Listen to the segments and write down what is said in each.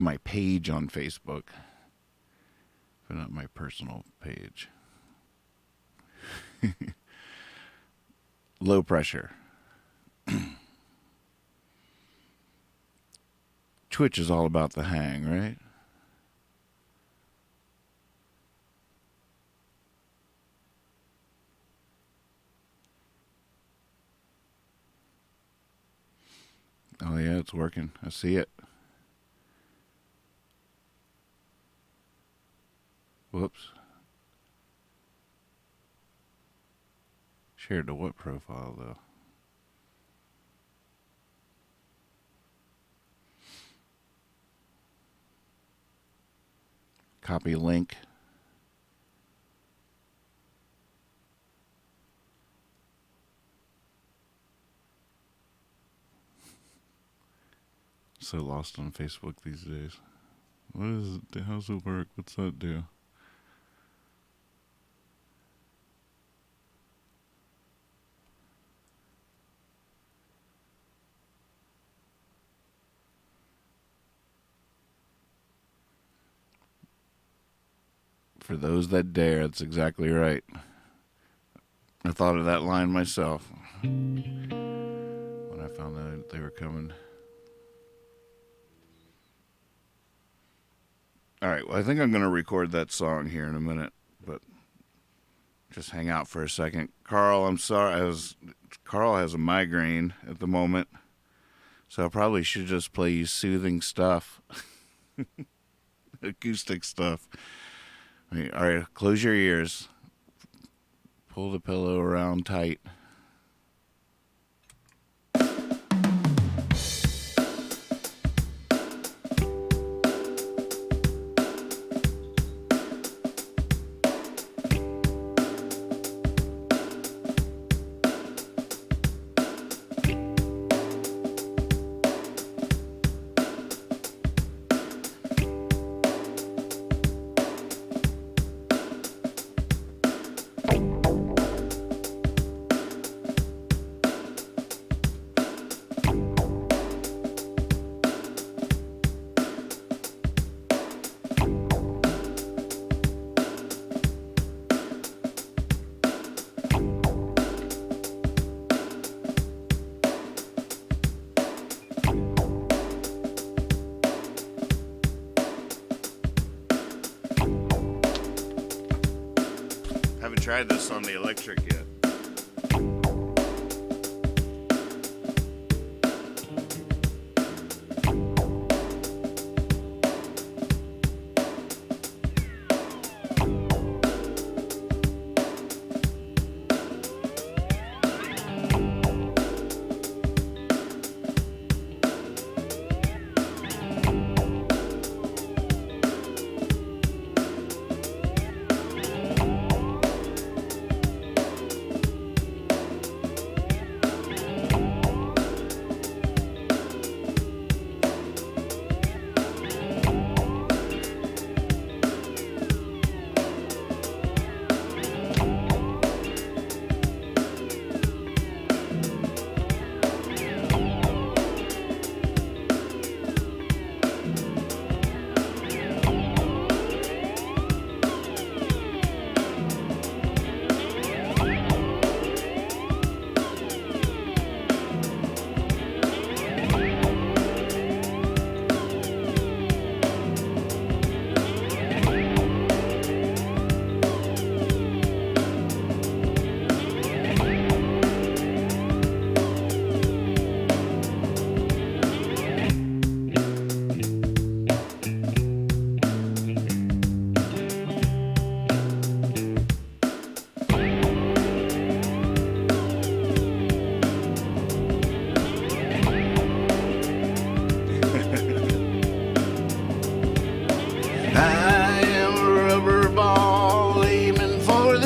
my page on Facebook, but not my personal page. Low pressure. Twitch is all about the hang, right? Oh yeah, it's working. I see it. Whoops. Shared to what profile though? Copy link. So lost on Facebook these days. What is it? How's it work? What's that do? For those that dare, that's exactly right. I thought of that line myself when I found that they were coming. All right, well, I think I'm going to record that song here in a minute, but just hang out for a second. Carl, I'm sorry. Carl has a migraine at the moment, so I probably should just play you soothing stuff, acoustic stuff. All right, close your ears. Pull the pillow around tight. Haven't tried this on the electric yet.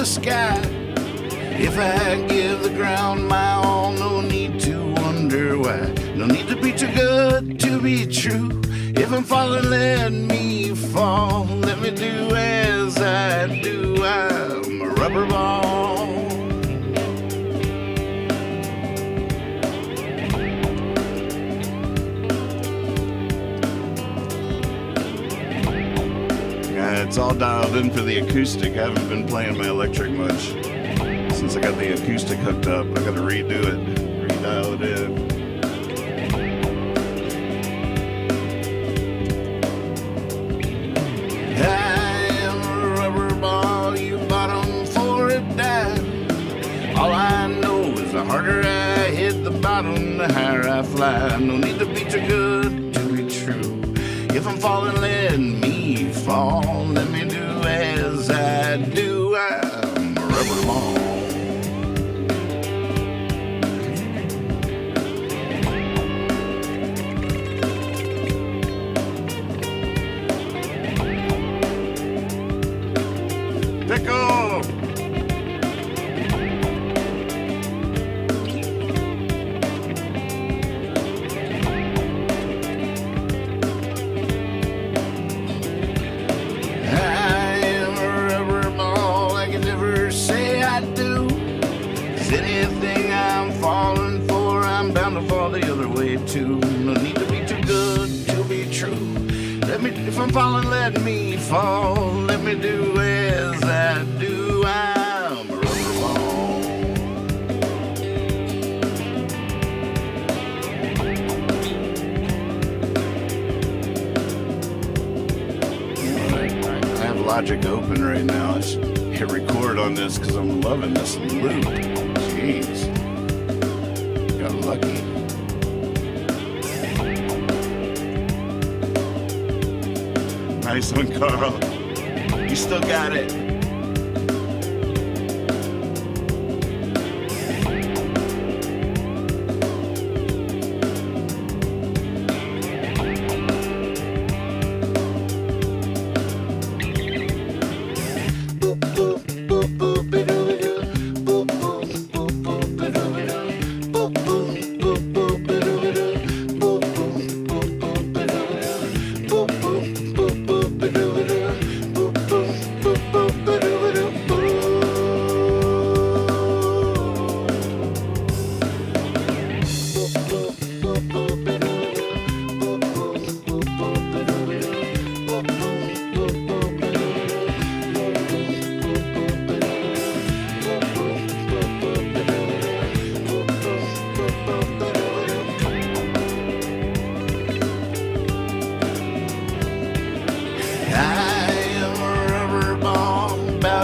Sky. If I give the ground my all, no need to wonder why. No need to be too good to be true. If I'm falling, let me fall. Let me do as I do. I'm a rubber ball. It's all dialed in for the acoustic. I haven't been playing my electric much since I got the acoustic hooked up. I gotta redo it, redial it in. I am a rubber ball, you bottom for a dime. All I know is the harder I hit the bottom, the higher I fly. No need to be too good to be true. If I'm falling, let me fall. Let me do as I do. I'm a rubber ball. Pickle! Anything I'm falling for, I'm bound to fall the other way too. No need to be too good to be true. If I'm falling, let me fall. Let me do as I do. I'm a rubber ball. I have Logic open right now. I should hit record on this because I'm loving this loop. Jeez. Got lucky. Nice one, Carl. You still got it.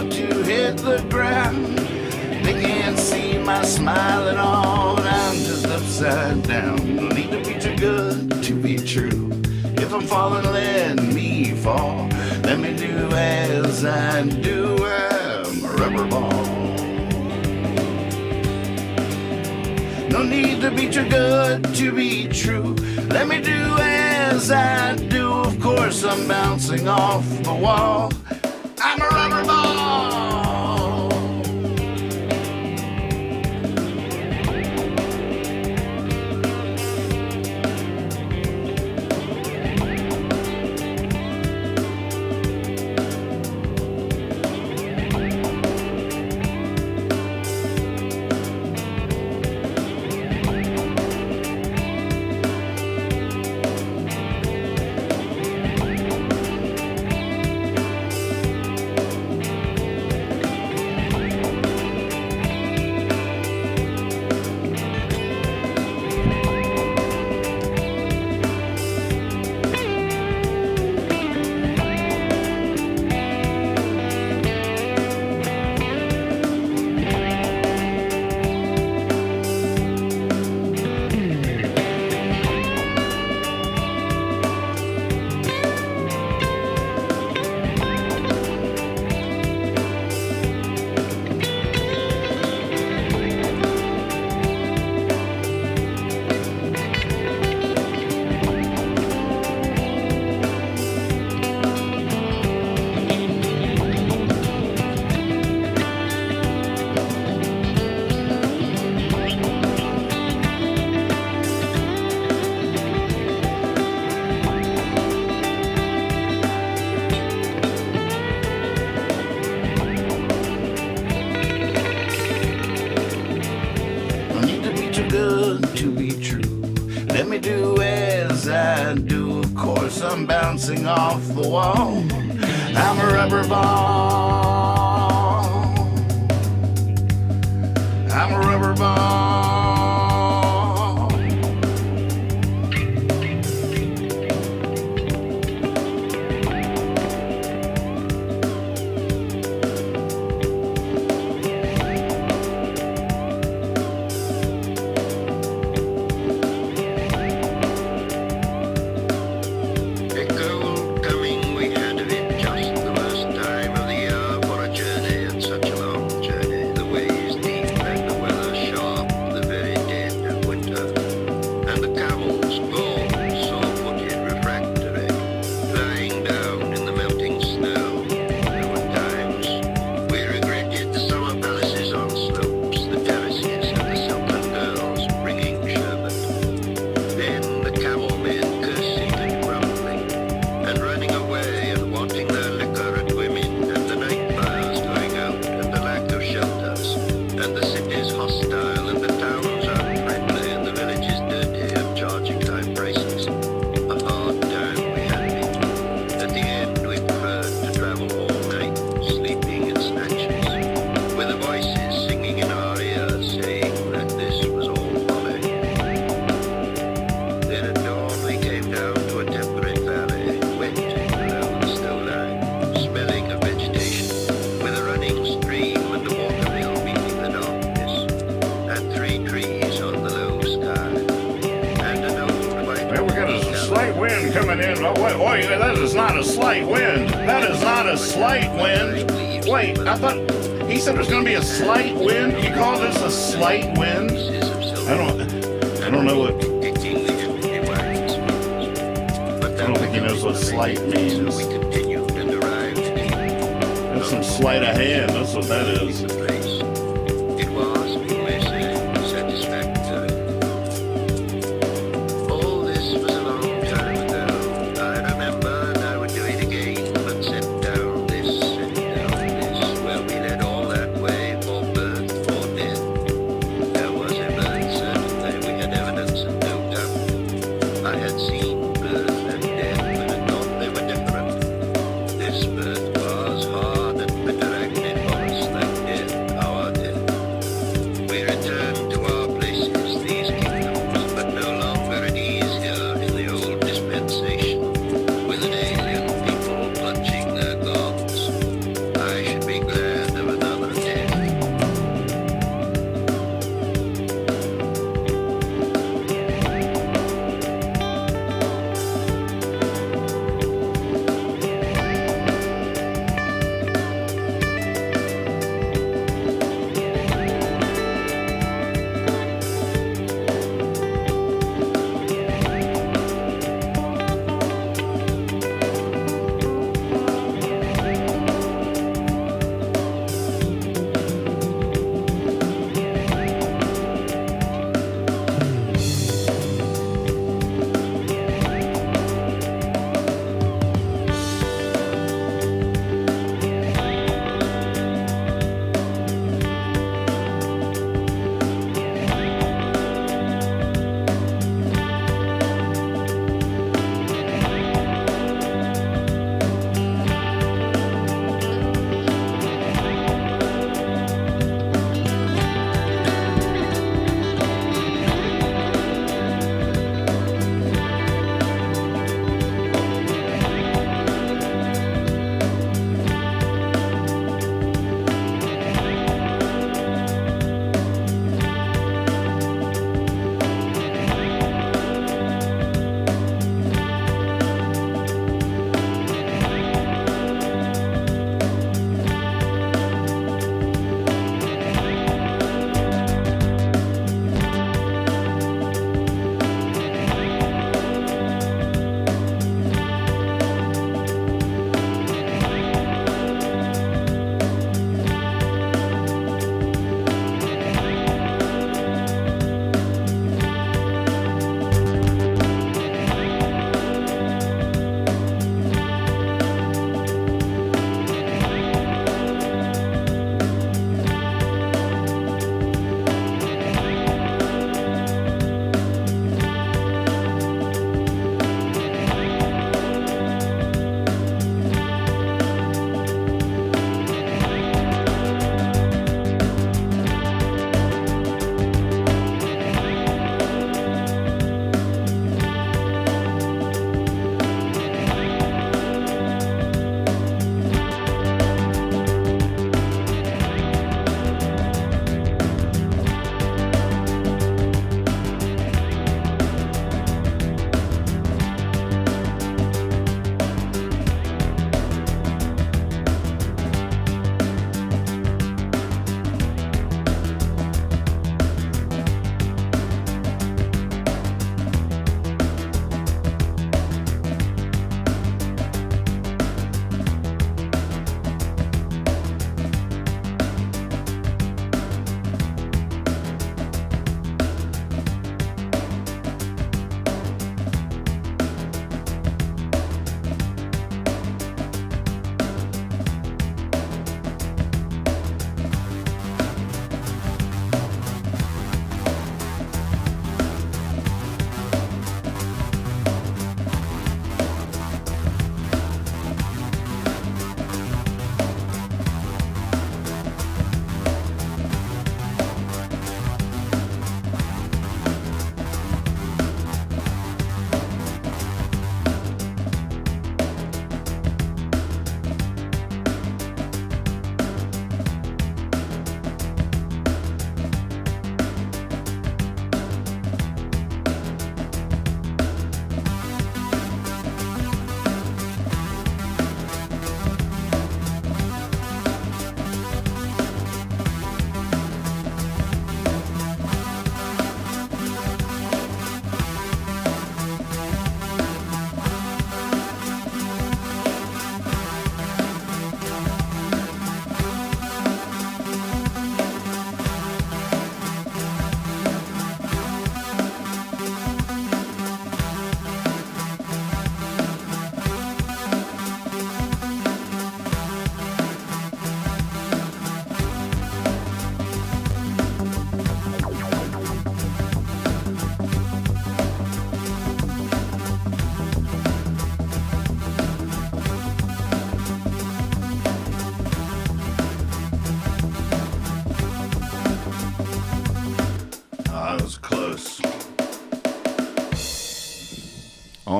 To hit the ground, they can't see my smile at all. I'm just upside down. No need to be too good to be true. If I'm falling, let me fall. Let me do as I do. I'm a rubber ball. No need to be too good to be true. Let me do as I do. Of course, I'm bouncing off the wall. I'm a rubber ball. me do as I do. Of course, I'm bouncing off the wall. I'm a rubber ball. I'm a rubber ball. Coming in. Oh, wait, that is not a slight wind. That is not a slight wind. Wait, I thought he said there's going to be a slight wind. You call this a slight wind? I don't know what. I don't think he knows what slight means. That's some sleight of hand. That's what that is.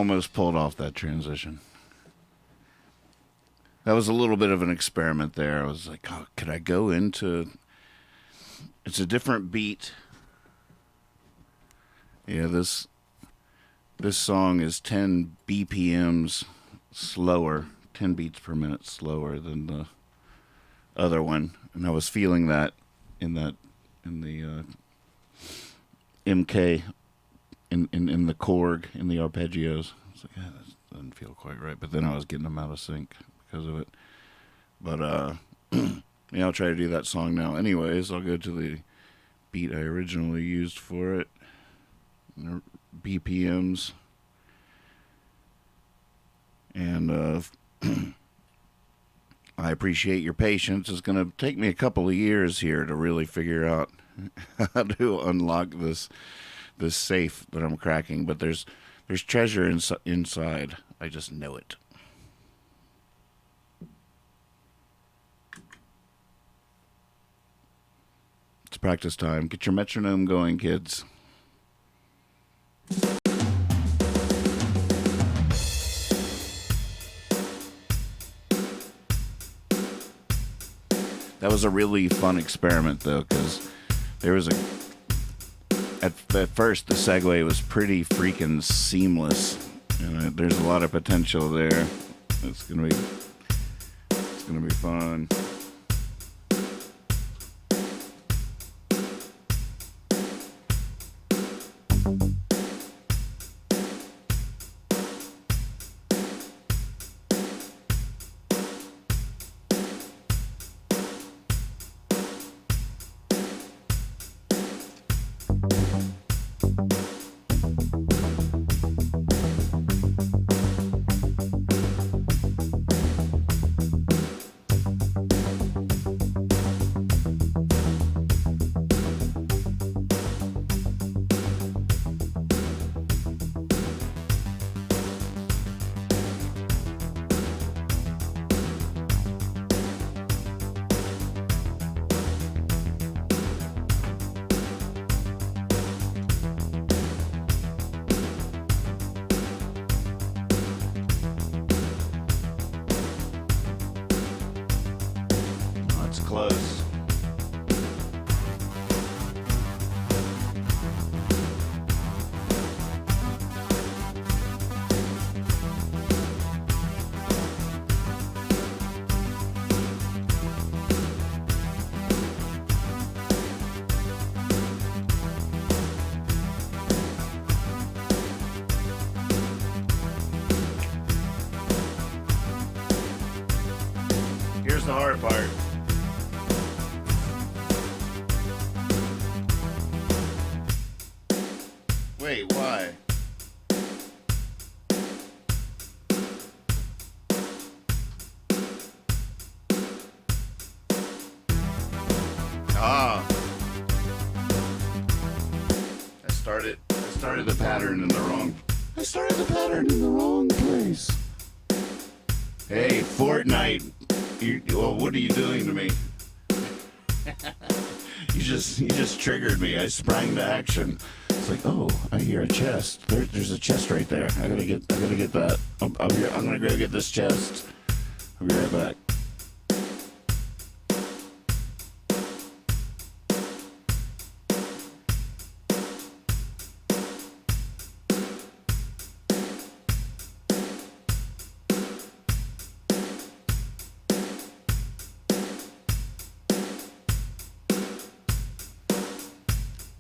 almost pulled off that transition. That was a little bit of an experiment there. I was like, oh, could I go into... It's a different beat. Yeah, this song is 10 BPMs slower, 10 beats per minute slower than the other one, and I was feeling that in the MK in the Korg, in the arpeggios. I was like, yeah, that doesn't feel quite right. But then I was getting them out of sync because of it. But yeah, I'll try to do that song now. Anyways, I'll go to the beat I originally used for it. BPMs. And I appreciate your patience. It's going to take me a couple of years here to really figure out how to unlock this safe that I'm cracking. But there's treasure inside. I just know it. It's practice time. Get your metronome going, kids. That was a really fun experiment, though, because there was at first the segue was pretty freaking seamless, and there's a lot of potential there. It's gonna be fun. Close. Here's the hard part. Wait, why? Ah. I started the pattern in the wrong. I started the pattern in the wrong place. Hey, Fortnite. Well, what are you doing to me? You just triggered me. I sprang to action. It's like, oh, I hear a chest. There's a chest right there. I gotta get that. I'm gonna go get this chest. I'll be right back.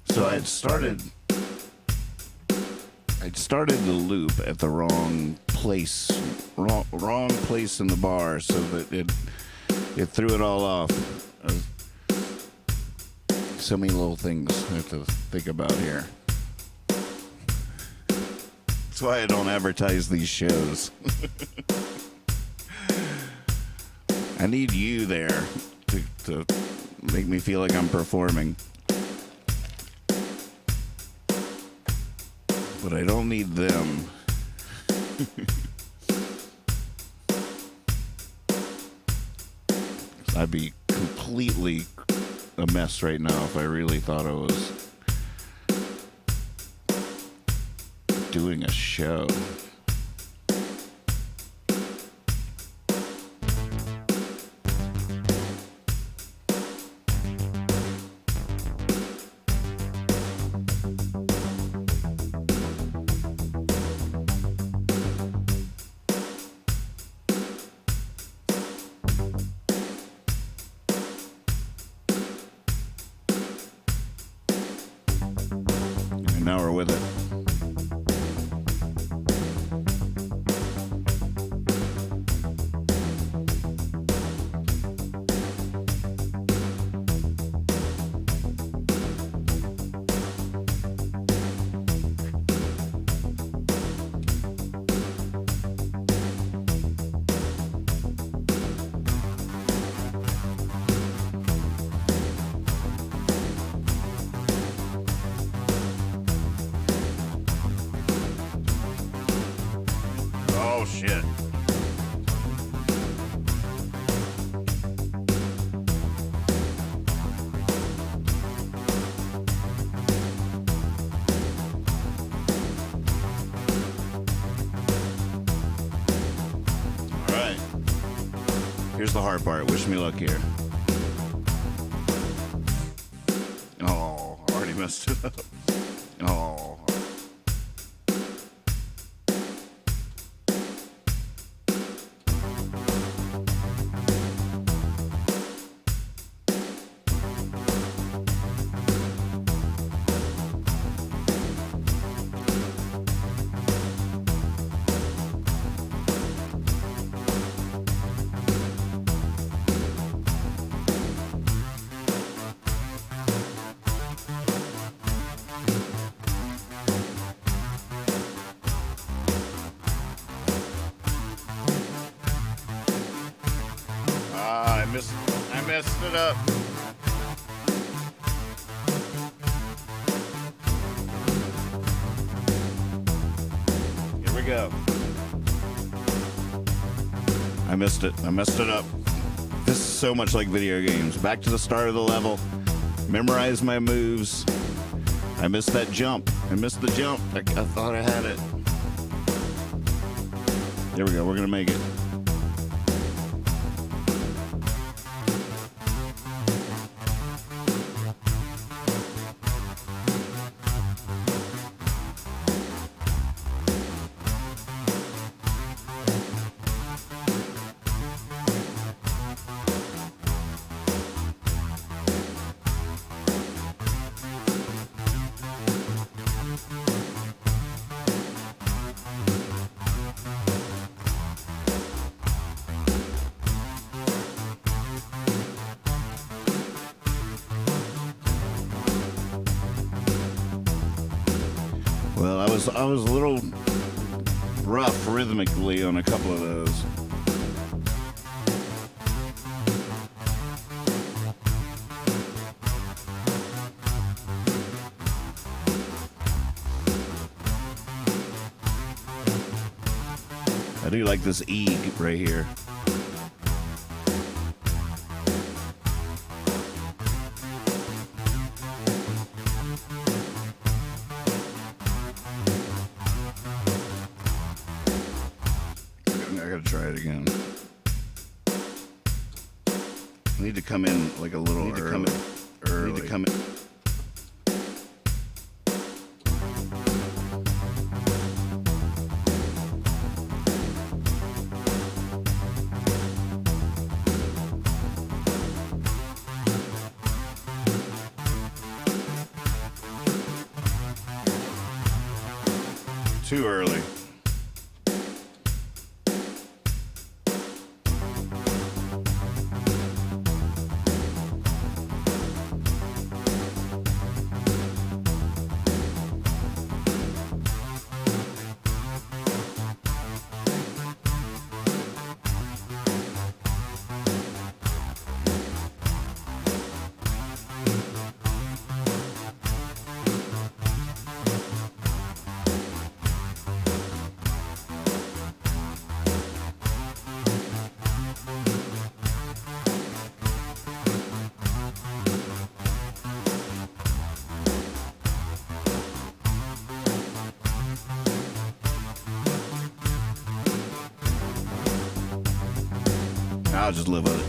So I'd started the loop at the wrong place in the bar, so that it threw it all off. So many little things I have to think about here. That's why I don't advertise these shows. I need you there to make me feel like I'm performing. But I don't need them. I'd be completely a mess right now if I really thought I was doing a show. Here's the hard part. Wish me luck here. Oh, already messed it up. Oh. I messed it up. Here we go. I missed it. I messed it up. This is so much like video games. Back to the start of the level. Memorize my moves. I missed that jump. I missed the jump. I thought I had it. There we go. We're going to make it. Well, I was a little rough rhythmically on a couple of those. I do like this E right here. I gotta try it again. I need to come in like a little early. Need to come in. Too early. I'll just live with it.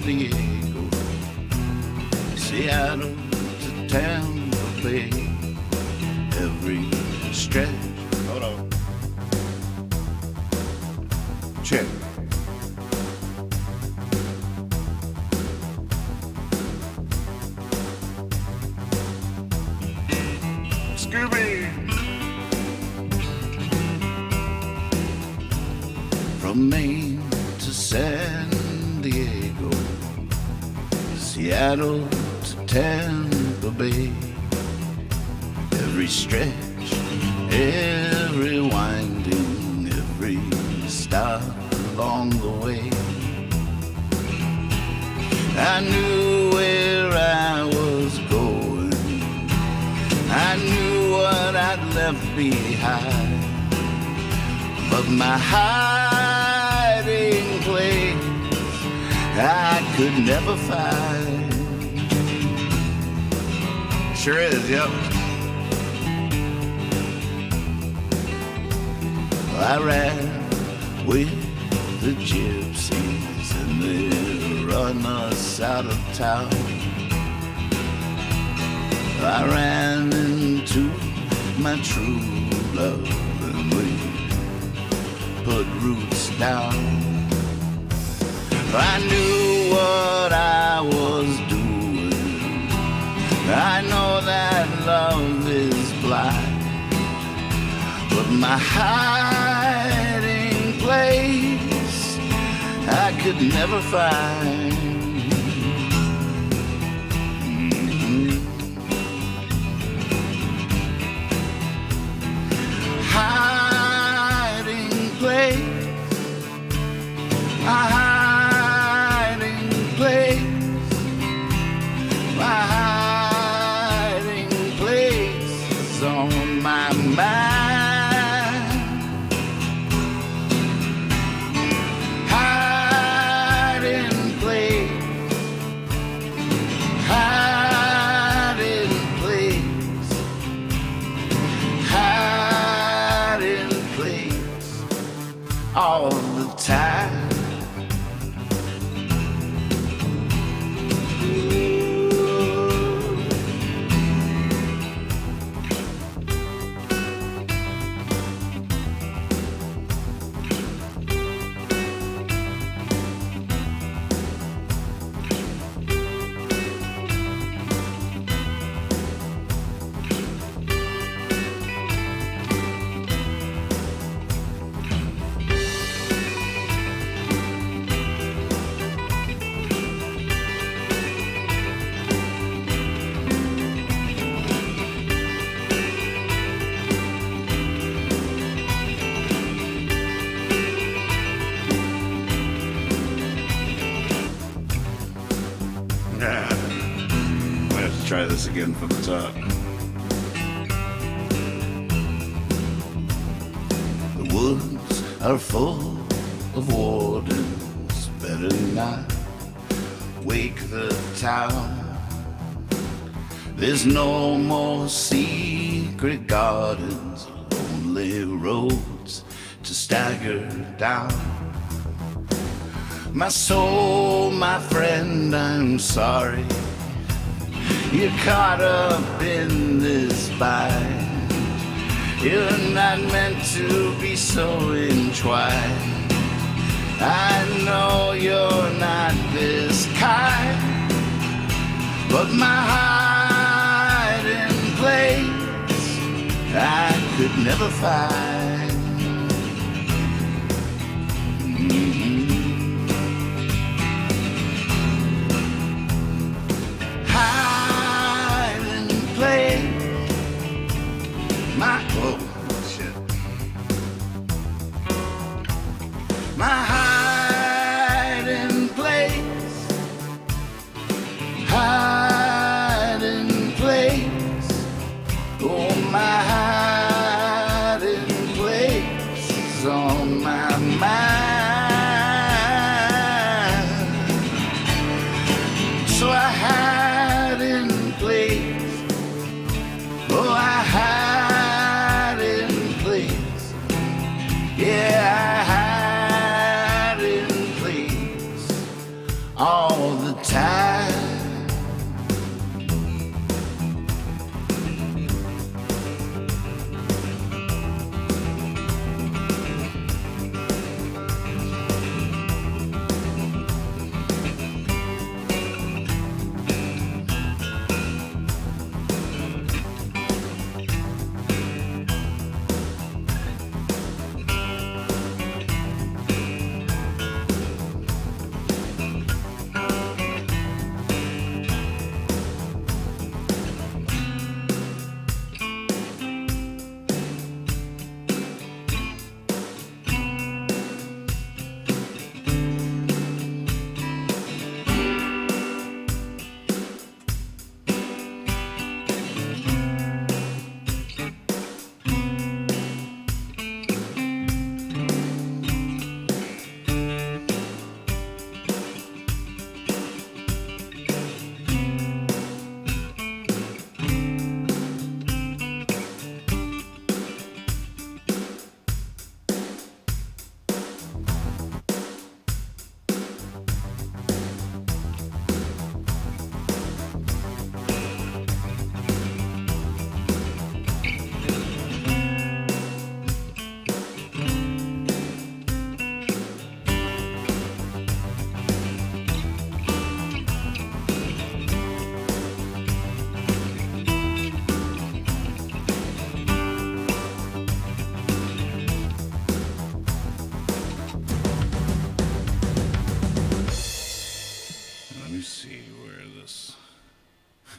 Diego, Seattle to Tampa Bay, every stretch. Hold on. Check. Scooby! From Maine to San Diego, Seattle to Tampa Bay, every stretch, every winding, every stop along the way. I knew where I was going, I knew what I'd left behind, but my hiding place I could never find. Sure is, yep. I ran with the gypsies and they run us out of town. I ran into my true love and we put roots down. I knew what I was doing, I know that love is blind, but my hiding place I could never find. Hiding place, my hiding place, my hiding place is on my mind. Hiding place, hiding place, hiding place all the time. Try this again from the top. The woods are full of wardens, better not wake the town. There's no more secret gardens, lonely roads to stagger down. My soul, my friend, I'm sorry you're caught up in this bind. You're not meant to be so entwined. I know you're not this kind, but my hiding place I could never find. Hiding place, my oh shit, my hiding place, hiding place, oh my hiding place.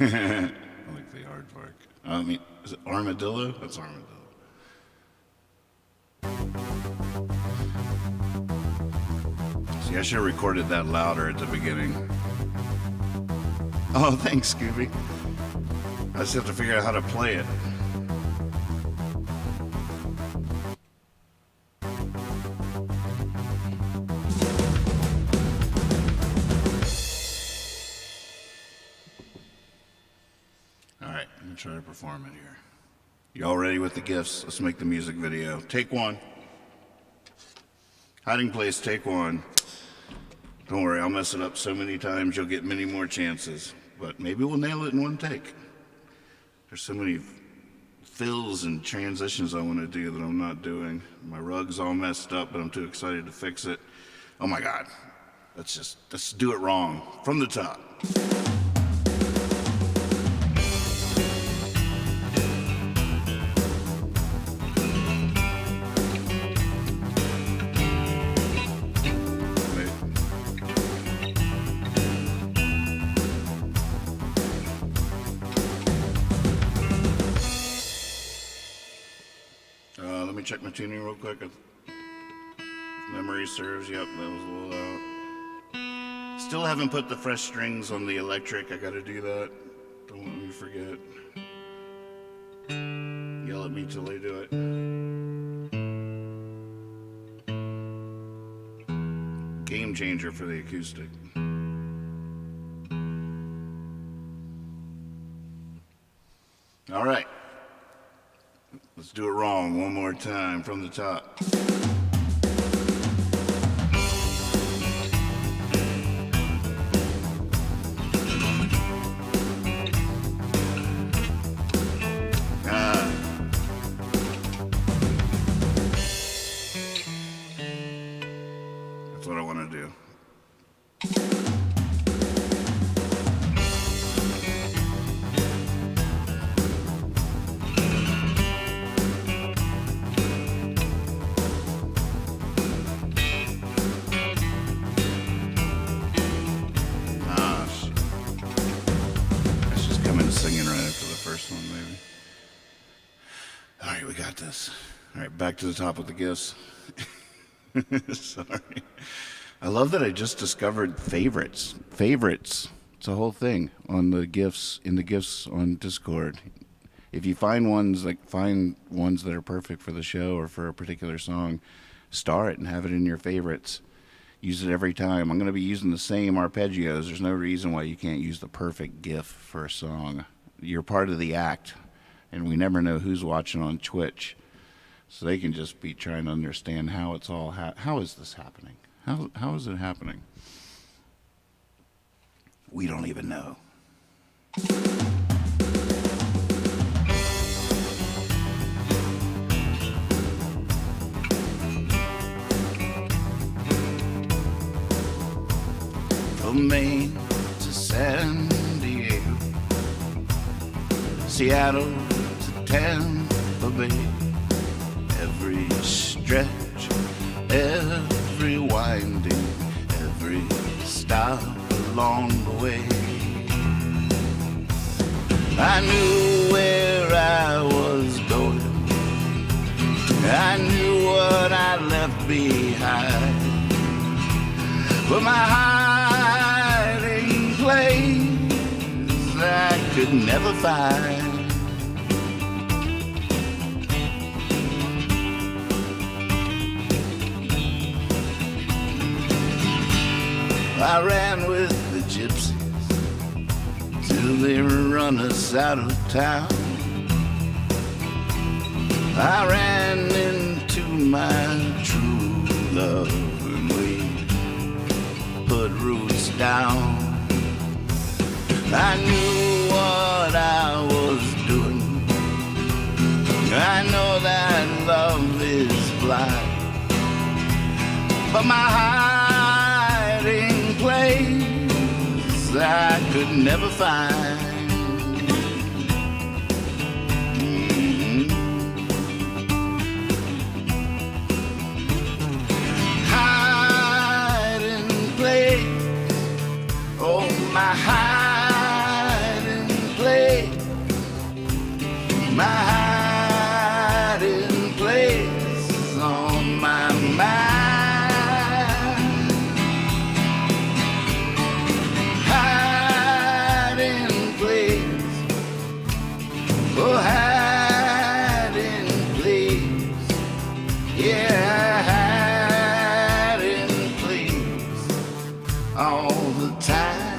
I like the aardvark. I mean, is it armadillo? That's armadillo. See, I should have recorded that louder at the beginning. Oh, thanks, Scooby. I just have to figure out how to play it. All right, I'm gonna try to perform it here. Y'all ready with the gifts? Let's make the music video. Take one. Hiding place, take one. Don't worry, I'll mess it up so many times you'll get many more chances. But maybe we'll nail it in one take. There's so many fills and transitions I want to do that I'm not doing. My rug's all messed up, but I'm too excited to fix it. Oh my God. Let's do it wrong. From the top. Let me check my tuning real quick. If memory serves, yep, that was a little out. Still haven't put the fresh strings on the electric. I gotta do that. Don't let me forget. Yell at me till they do it. Game changer for the acoustic. All right. Let's do it wrong one more time from the top. That's what I want to do. Singing right after the first one, maybe. All right, we got this. All right, back to the top with the gifts. Sorry. I love that I just discovered favorites. Favorites. It's a whole thing on the gifts, in the gifts on Discord. If you find ones that are perfect for the show or for a particular song, star it and have it in your favorites. Use it every time. I'm going to be using the same arpeggios. There's no reason why you can't use the perfect GIF for a song. You're part of the act, and we never know who's watching on Twitch. So they can just be trying to understand how it's all, how is this happening? How is it happening? We don't even know. From Maine to San Diego, Seattle to Tampa Bay, every stretch, every winding, every stop along the way. I knew where I was going, I knew what I left behind, but my hiding place I could never find. I ran with the gypsies till they run us out of town. I ran into my true love and we put roots down. I knew what I was doing. I know that love is blind, but my hiding place I could never find. Hiding place, oh my hiding My hiding place is on my mind. Hiding place, oh hiding place, yeah, hiding place all the time.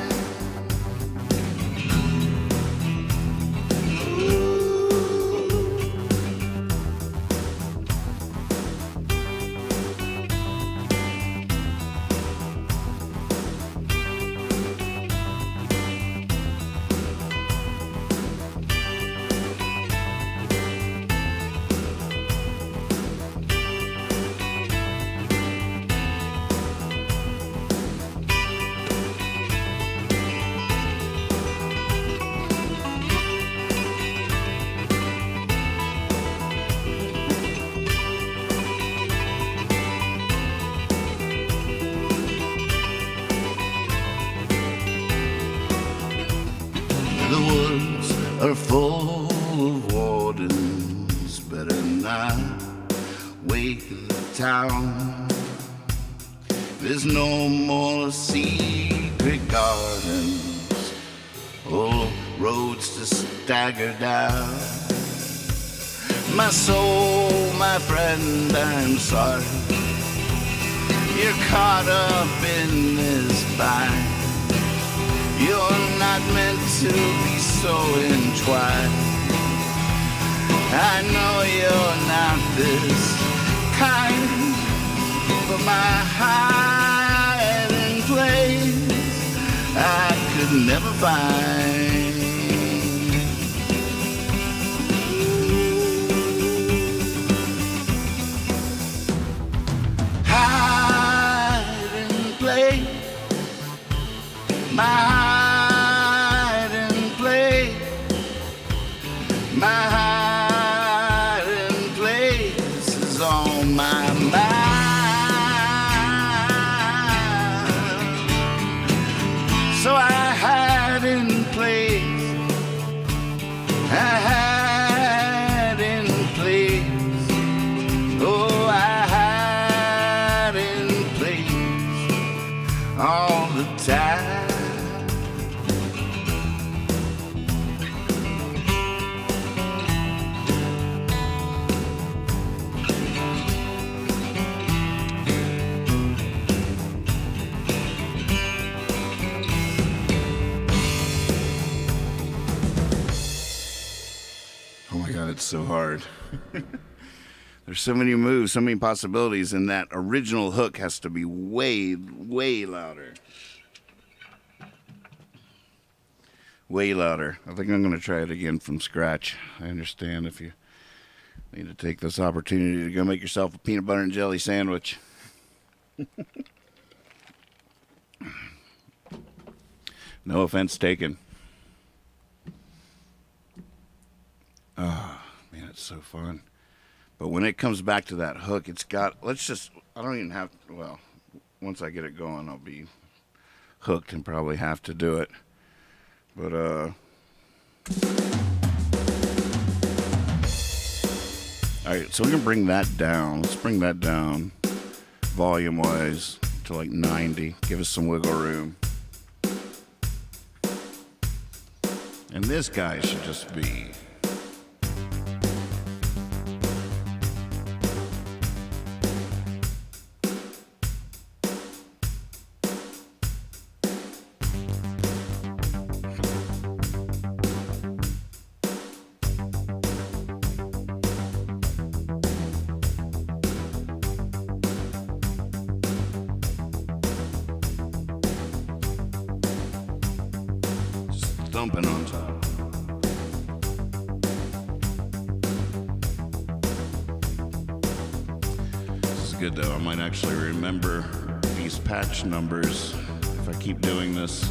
The woods are full of wardens, better not wake the town. There's no more secret gardens or roads to stagger down. My soul, my friend, I'm sorry you're caught up in this bind. You're not meant to be so entwined. I know you're not this kind, but my hiding place I could never find. Hiding place, my hiding place, my hiding place is on my mind. So I hide in place, I hide in place, oh I hide in place all the time. Oh my God, it's so hard. There's so many moves, so many possibilities, and that original hook has to be way, way louder. Way louder. I think I'm going to try it again from scratch. I understand if you need to take this opportunity to go make yourself a peanut butter and jelly sandwich. No offense taken. Oh, man, it's so fun. But when it comes back to that hook, it's got, I don't even have, well, once I get it going, I'll be hooked and probably have to do it. But, all right, so we can bring that down. Let's bring that down volume-wise to like 90. Give us some wiggle room. And this guy should just be... thumping on top. This is good though. I might actually remember these patch numbers if I keep doing this.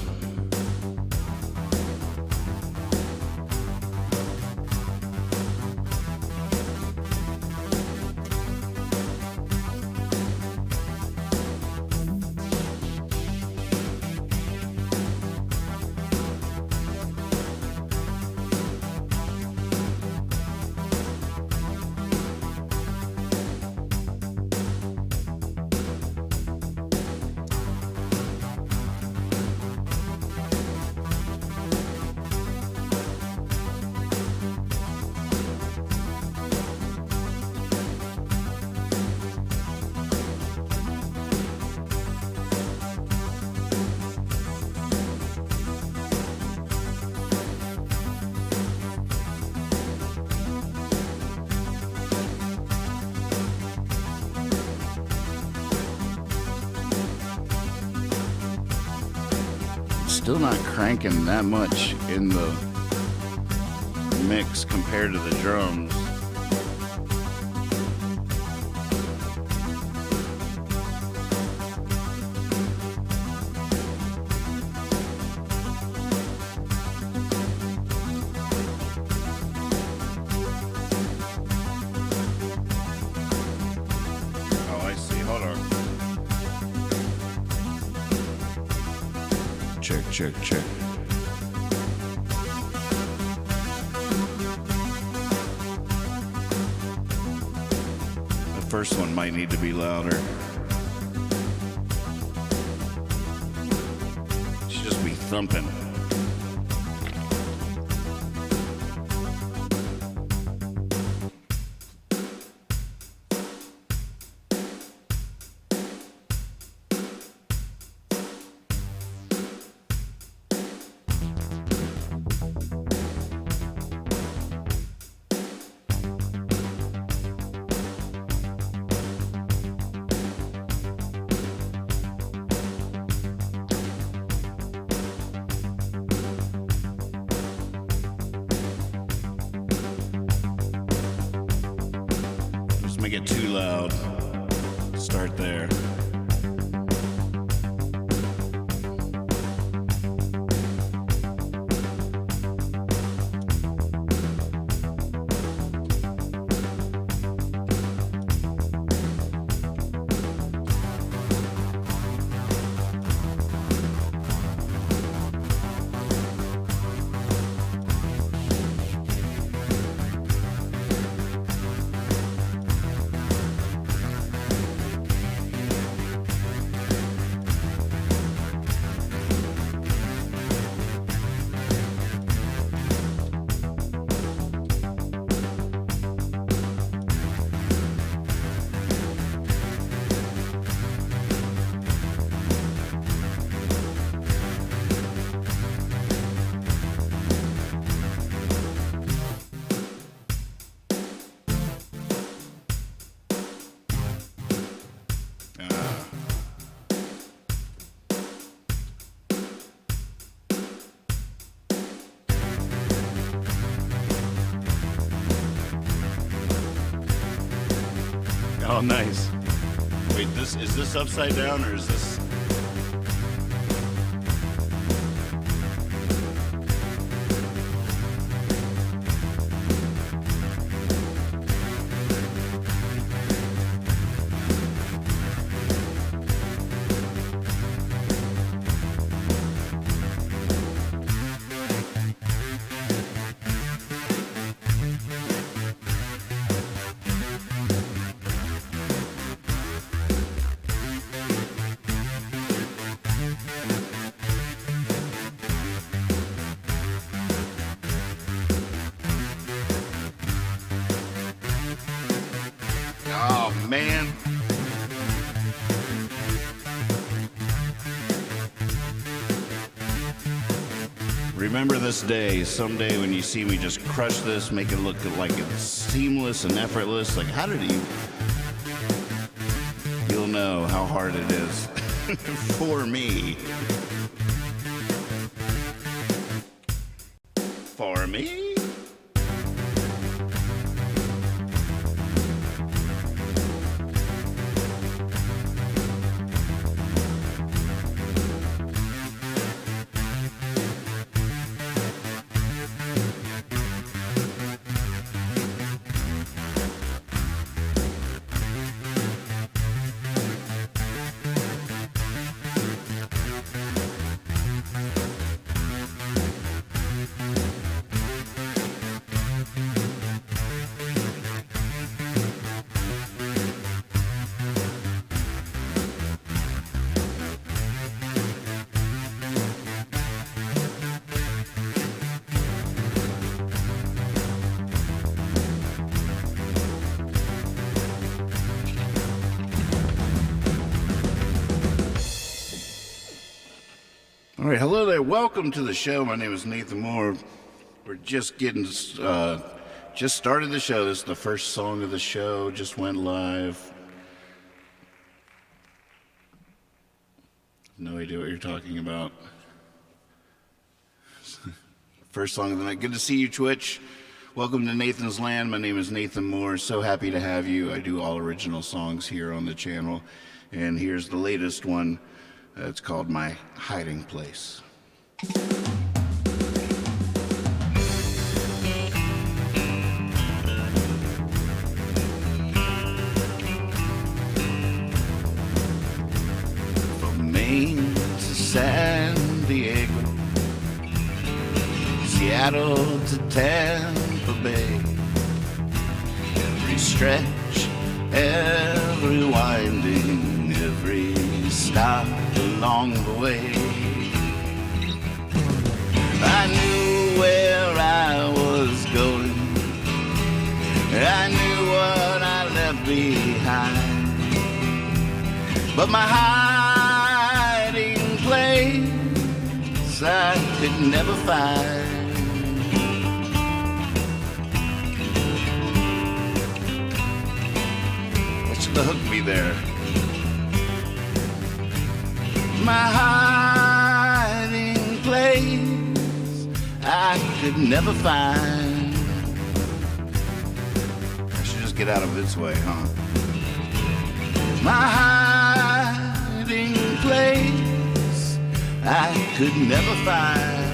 still not cranking that much in the mix compared to the drums. Oh, I see. Hold on. Check, check, check. The first one might need to be louder. Should just be thumping. Make it too loud. Start there. Oh, nice. Wait, is this upside down or is this? Oh, man. Remember this day, someday when you see me just crush this, make it look like it's seamless and effortless. Like, how did he? You'll know how hard it is for me. For me? All right, hello there. Welcome to the show. My name is Nathan Moore. We're just just started the show. This is the first song of the show. Just went live. No idea what you're talking about. First song of the night. Good to see you, Twitch. Welcome to Nathan's Land. My name is Nathan Moore. So happy to have you. I do all original songs here on the channel. And here's the latest one. It's called My Hiding Place. From Maine to San Diego, Seattle to Tampa Bay, every stretch, every winding, every stop along the way, I knew where I was going, I knew what I left behind, but my hiding place I could never find. To hook me there. My hiding place I could never find. I should just get out of its way, huh? My hiding place I could never find.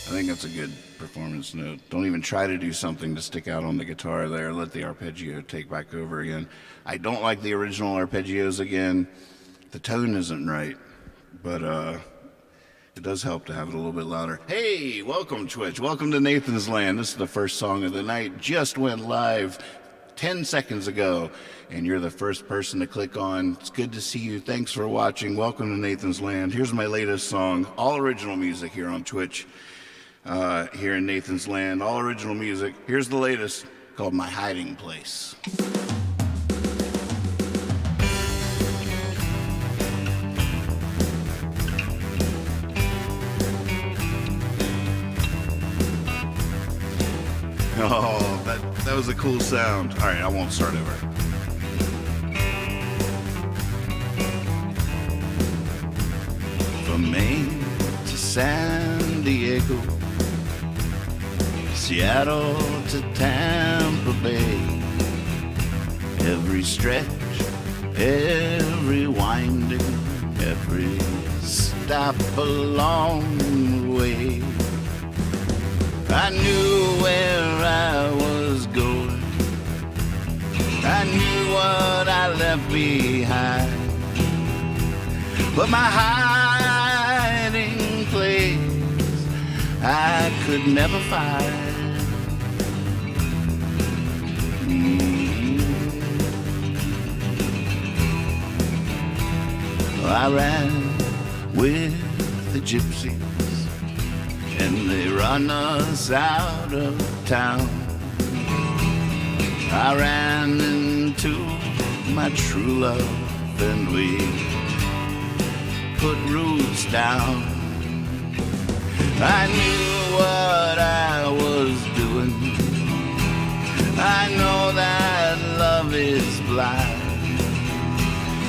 I think that's a good performance note. Don't even try to do something to stick out on the guitar there. Let the arpeggio take back over again. I don't like the original arpeggios again. The tone isn't right, but it does help to have it a little bit louder. Hey, welcome Twitch. Welcome to Nathan's Land. This is the first song of the night. Just went live 10 seconds ago, and you're the first person to click on. It's good to see you. Thanks for watching. Welcome to Nathan's Land. Here's my latest song. All original music here on Twitch. Here in Nathan's Land, all original music. Here's the latest, called My Hiding Place. Oh, that was a cool sound. All right, I won't start over. From Maine to San Diego, Seattle to Tampa Bay, every stretch, every winding, every stop along the way, I knew where I was going, I knew what I left behind, but my hiding place I could never find. I ran with the gypsies and they run us out of town. I ran into my true love and we put roots down. I knew what I was doing, I know that love is blind,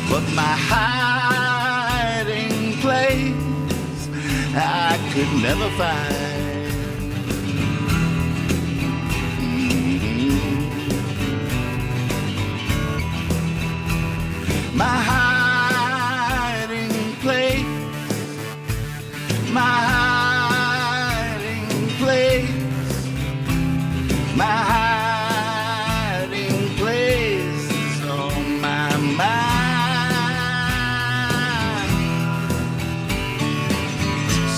but my hiding place I could never find. My hiding place, my hiding place, my hiding place is on my mind.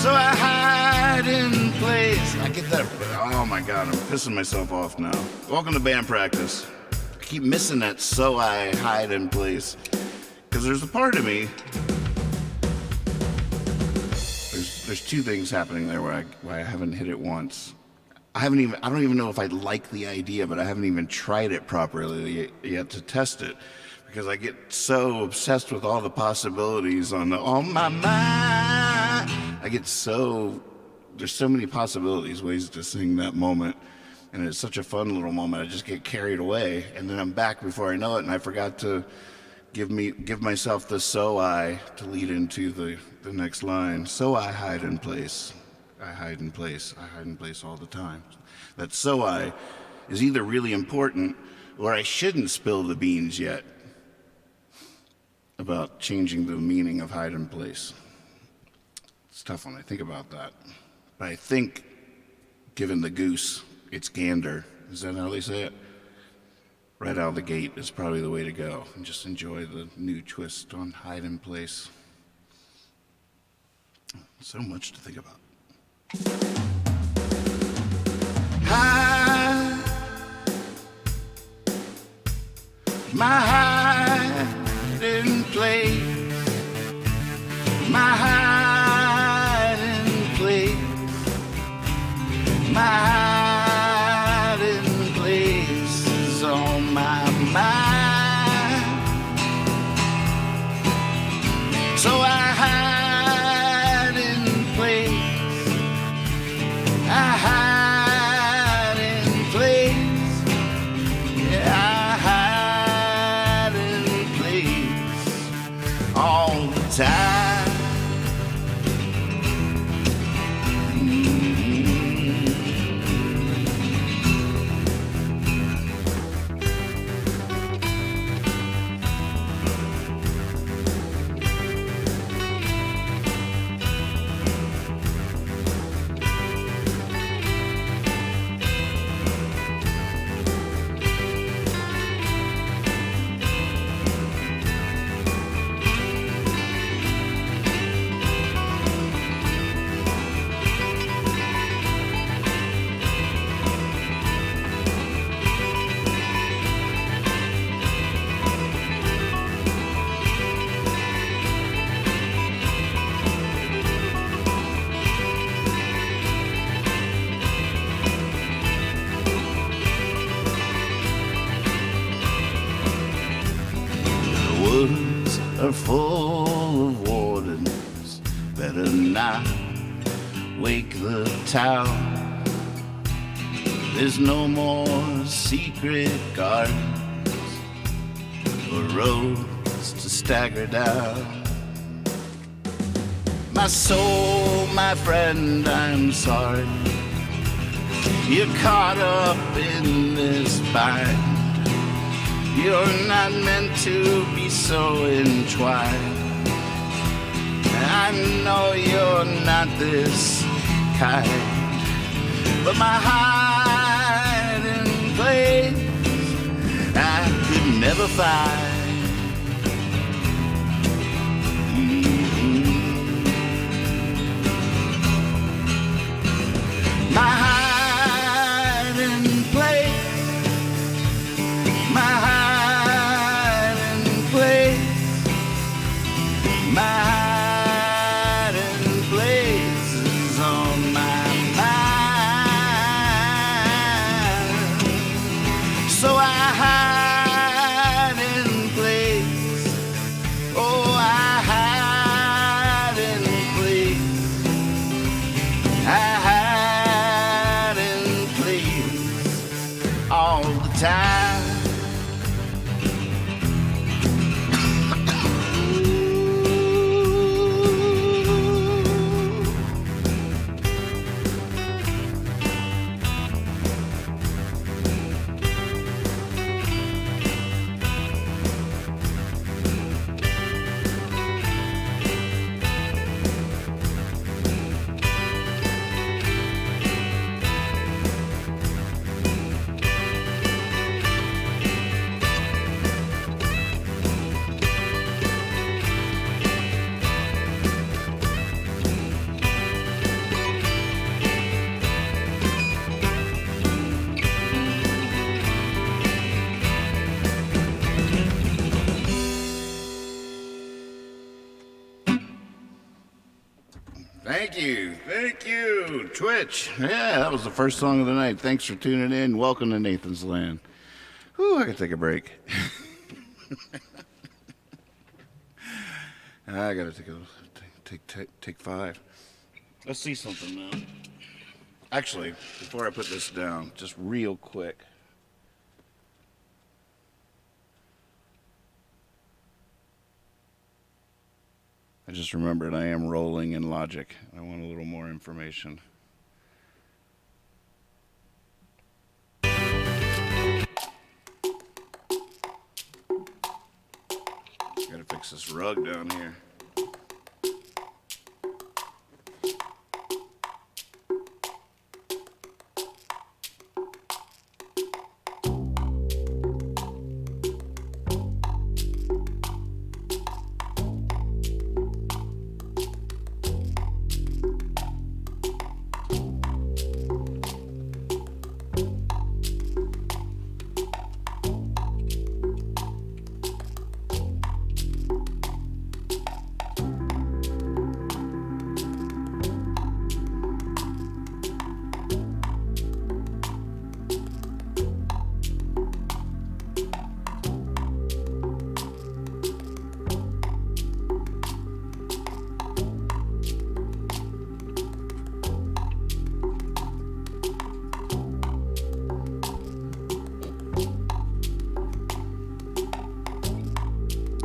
So I hide in place. I get that. Oh my God, I'm pissing myself off now. Welcome to band practice. I keep missing that so I hide in place. Because there's a part of me. There's two things happening there where I haven't hit it once. I don't even know if I like the idea, but I haven't even tried it properly yet to test it. Because I get so obsessed with all the possibilities on my mind. I get so, there's so many possibilities, ways to sing that moment. And it's such a fun little moment. I just get carried away, and then I'm back before I know it, and I forgot to give myself the so I to lead into the next line. So I hide in place. I hide in place. I hide in place all the time. That so I is either really important or I shouldn't spill the beans yet about changing the meaning of hide in place. It's tough when I think about that. But I think, given the goose, it's gander. Is that how they say it? Right out of the gate is probably the way to go. And just enjoy the new twist on hide in place. So much to think about. Hide, my hiding place, my hiding place, my hiding place is on my mind. So I hide in place, I hide in place, yeah, I hide in place all the time. Woods are full of wardens, better not wake the town. There's no more secret gardens or roads to stagger down. My soul, my friend, I'm sorry you're caught up in this bind. You're not meant to be so entwined. I know you're not this kind, but my hiding place I could never find. My hiding place, my hiding place, my hiding place is on my mind. So I hide in place, oh I hide in place, I hide in place all the time. Thank you, Twitch. Yeah, that was the first song of the night. Thanks for tuning in. Welcome to Nathan's Land. Whew, I can take a break. I gotta take 5. Let's see something now. Actually, before I put this down, just real quick. I just remembered I am rolling in Logic. I want a little more information. Gotta fix this rug down here.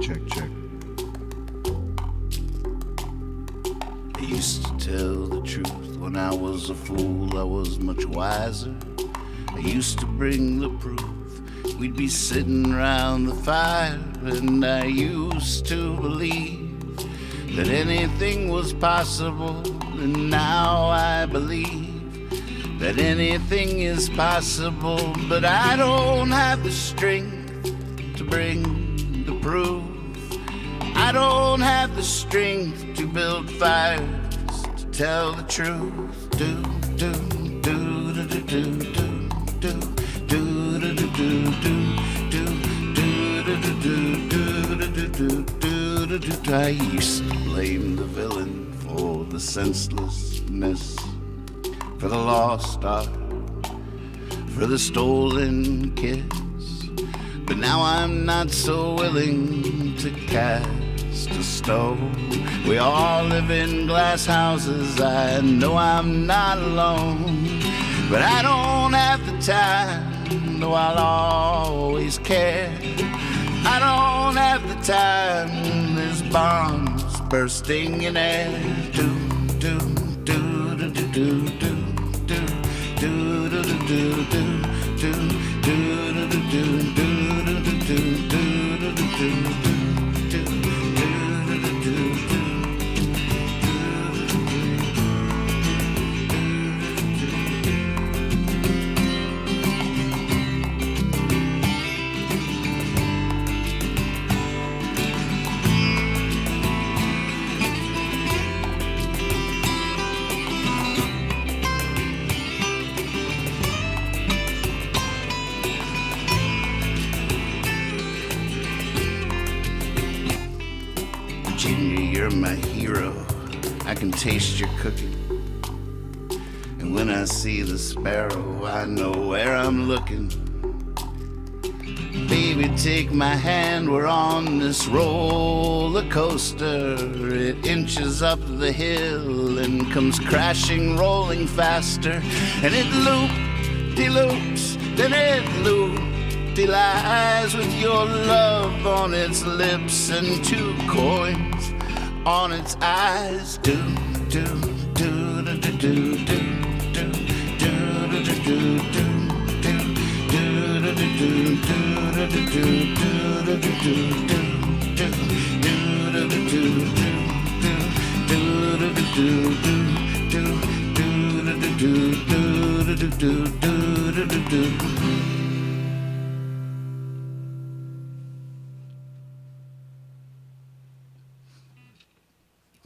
Check, check. I used to tell the truth when I was a fool, I was much wiser. I used to bring the proof. We'd be sitting around the fire, and I used to believe that anything was possible, and now I believe that anything is possible, but I don't have the strength to bring the proof. I don't have the strength to build fires to tell the truth. Do do do do do do do do do do do do. I used to blame the villain for the senselessness, for the lost art, for the stolen kiss. But now I'm not so willing to cast a stone. We all live in glass houses, I know I'm not alone. But I don't have the time, though I'll always care. I don't have the time, there's bombs bursting in air. Do, do, do, do, do, do, do, do, do, do, do, do, Virginia, you're my hero. I can taste your cooking. And when I see the sparrow, I know where I'm looking. Baby, take my hand, we're on this roller coaster. It inches up the hill and comes crashing, rolling faster. And it loop-de-loops, then it loop-de-lies with your love on its lips and 2 coins on its eyes. Do, do, do, do, do, do, do, do, do, do, do, do, do.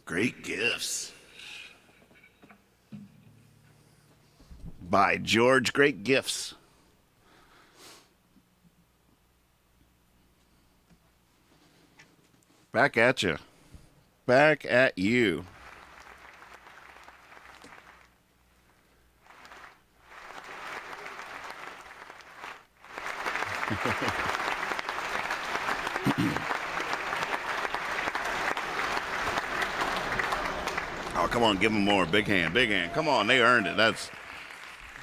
Great Gifts by George Great Gifts. Back at you. Back at you. Oh, come on, give them more. Big hand, big hand. Come on, they earned it. That's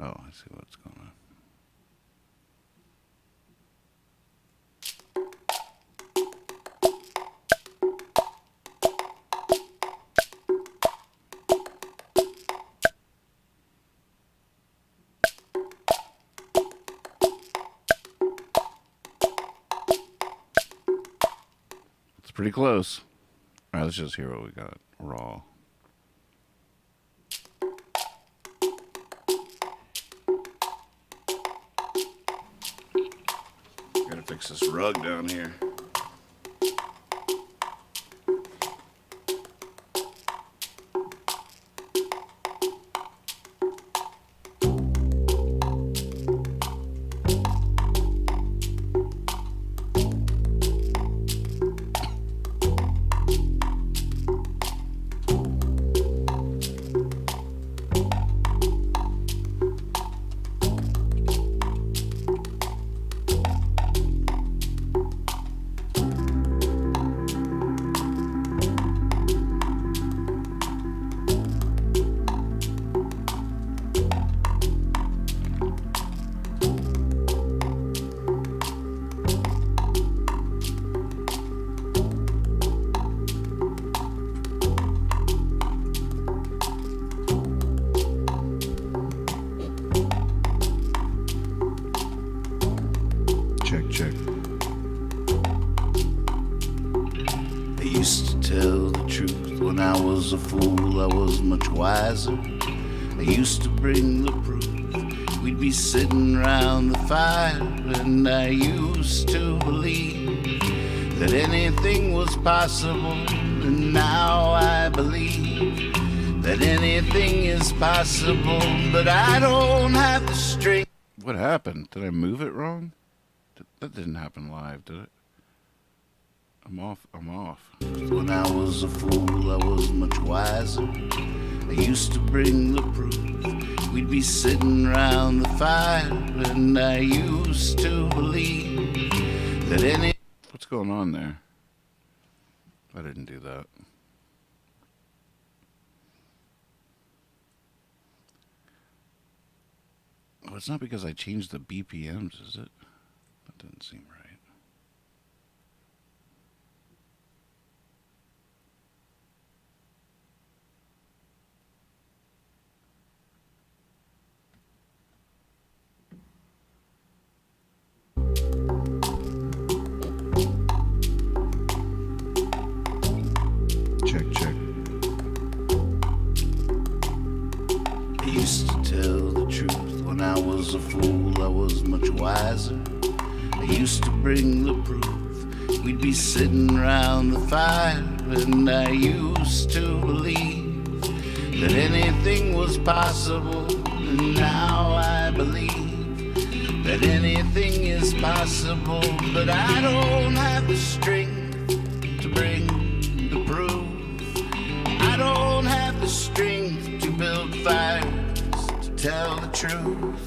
Oh, I see what's going on. It's pretty close. All right, let's just hear what we got. Raw. Gotta fix this rug down here. Check. I used to tell the truth when I was a fool. I was much wiser. I used to bring the proof. We'd be sitting around the fire, and I used to believe that anything was possible. And now I believe that anything is possible, but I don't have the strength. What happened? Did I move it wrong? That didn't happen live, did it? I'm off. When I was a fool, I was much wiser. I used to bring the proof. We'd be sitting around the fire, and I used to believe that any... What's going on there? I didn't do that. Oh, it's not because I changed the BPMs, is it? That doesn't seem right. Check. I used to tell the truth when I was a fool. I was much wiser. I used to bring the proof. We'd be sitting around the fire, and I used to believe that anything was possible. And now I believe that anything is possible, but I don't have the strength to bring the proof. I don't have the strength to build fires to tell the truth.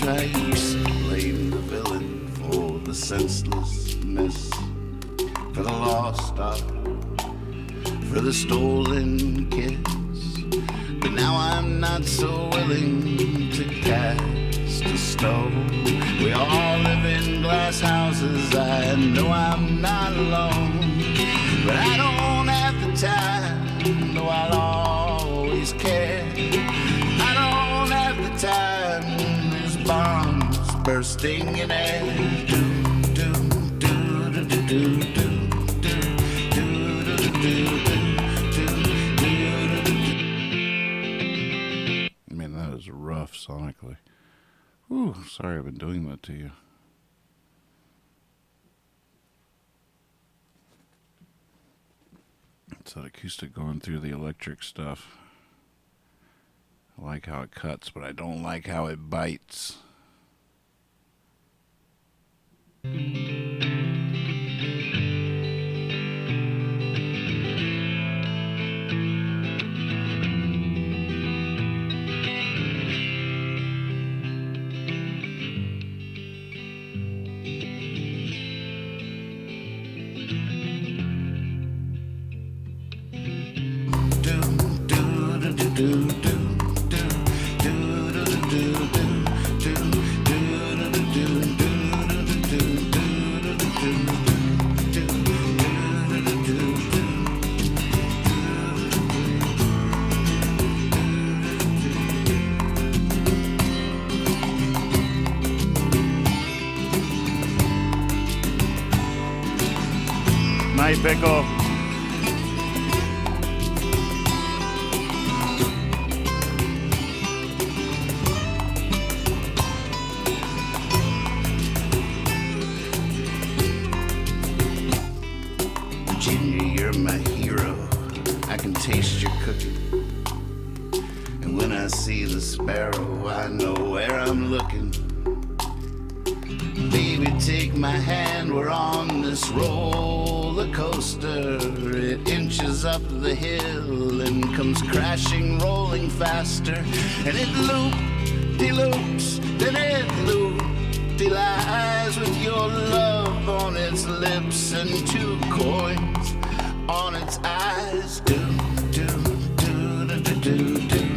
I used to blame the villain for the senselessness, for the lost art, for the stolen kiss. But now I'm not so willing to cast a stone. We all live in glass houses. I know I'm not alone, but I don't have the time, though I'll always care. I don't have the time. There's bombs bursting in air. Man, that is rough sonically. Ooh, sorry I've been doing that to you. It's that acoustic going through the electric stuff. I like how it cuts, but I don't like how it bites. night, Pickle. Virginia, you're my hero. I can taste your cooking. And when I see the sparrow, I know where I'm looking. Baby, take my hand, we're on this roller coaster. It inches up the hill and comes crashing, rolling faster. And it loop-de-loops, then it loop-de-lies with your love on its lips and 2 coins on its eyes. Do, do, do, do, do, do, do.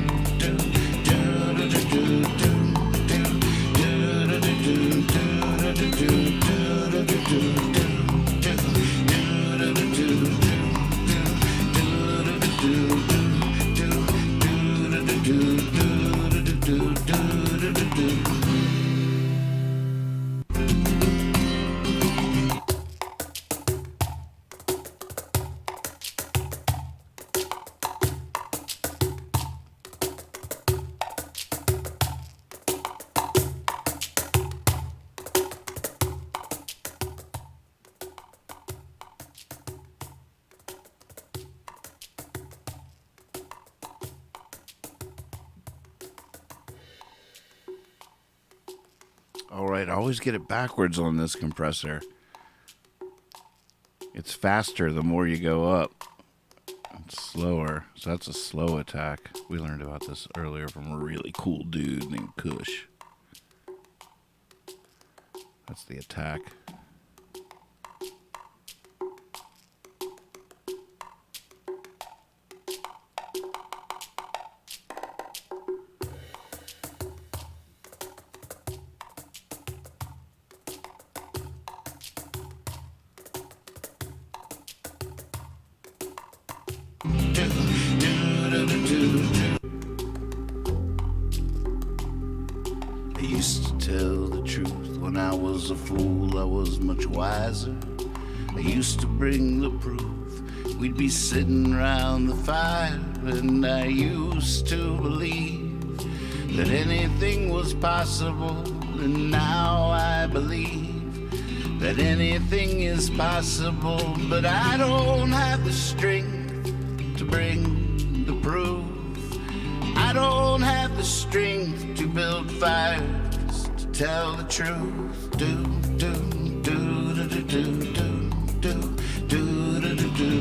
All right, I always get it backwards on this compressor. It's faster the more you go up. It's slower, so that's a slow attack. We learned about this earlier from a really cool dude named Kush. That's the attack. I used to tell the truth when I was a fool, I was much wiser. I used to bring the proof. We'd be sitting around the fire, and I used to believe that anything was possible, and now I believe that anything is possible, but I don't have the strength to bring the proof. I don't have the strength to build fires to tell the truth. Do do do do do do do do do do do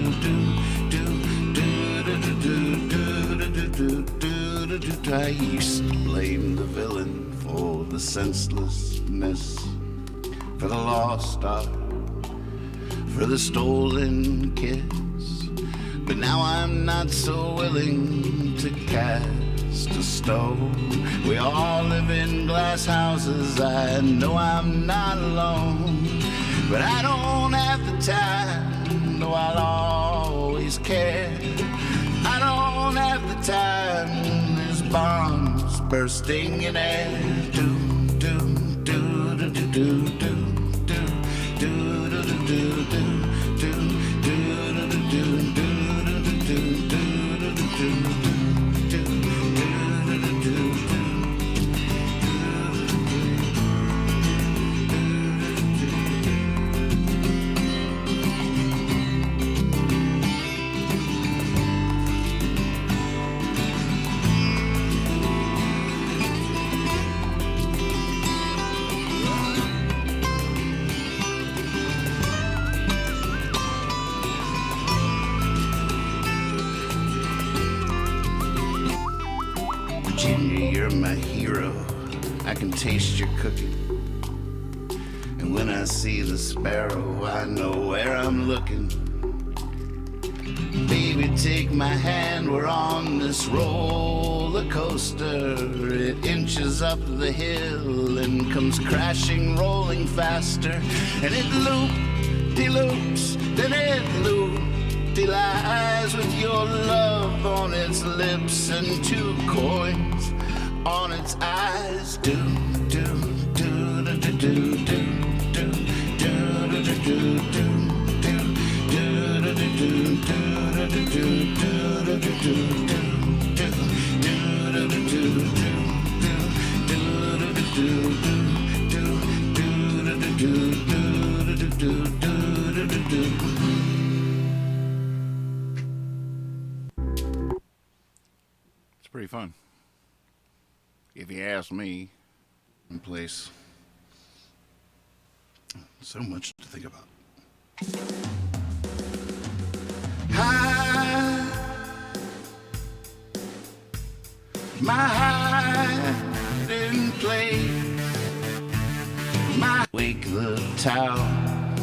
do. I used to blame the villain for the senselessness, for the lost art, for the stolen kiss. But now I'm not so willing to cast a stone. We all live in glass houses, I know I'm not alone. But I don't have the time, though I'll always care. I don't have the time, there's bombs bursting in air. Do, do, do, do, do, do, do. Virginia, you're my hero. I can taste your cooking. And when I see the sparrow, I know where I'm looking. Baby, take my hand, we're on this roller coaster. It inches up the hill and comes crashing, rolling faster. And it loop-de-loops, then it loop-de-lies with your love on its lips and 2 coins on its eyes. Do, do, do, do, do, do, do, do, do, do, do, do, do. It's pretty fun. If you ask me, in place. So much to think about. High, my hiding place, my wake the town.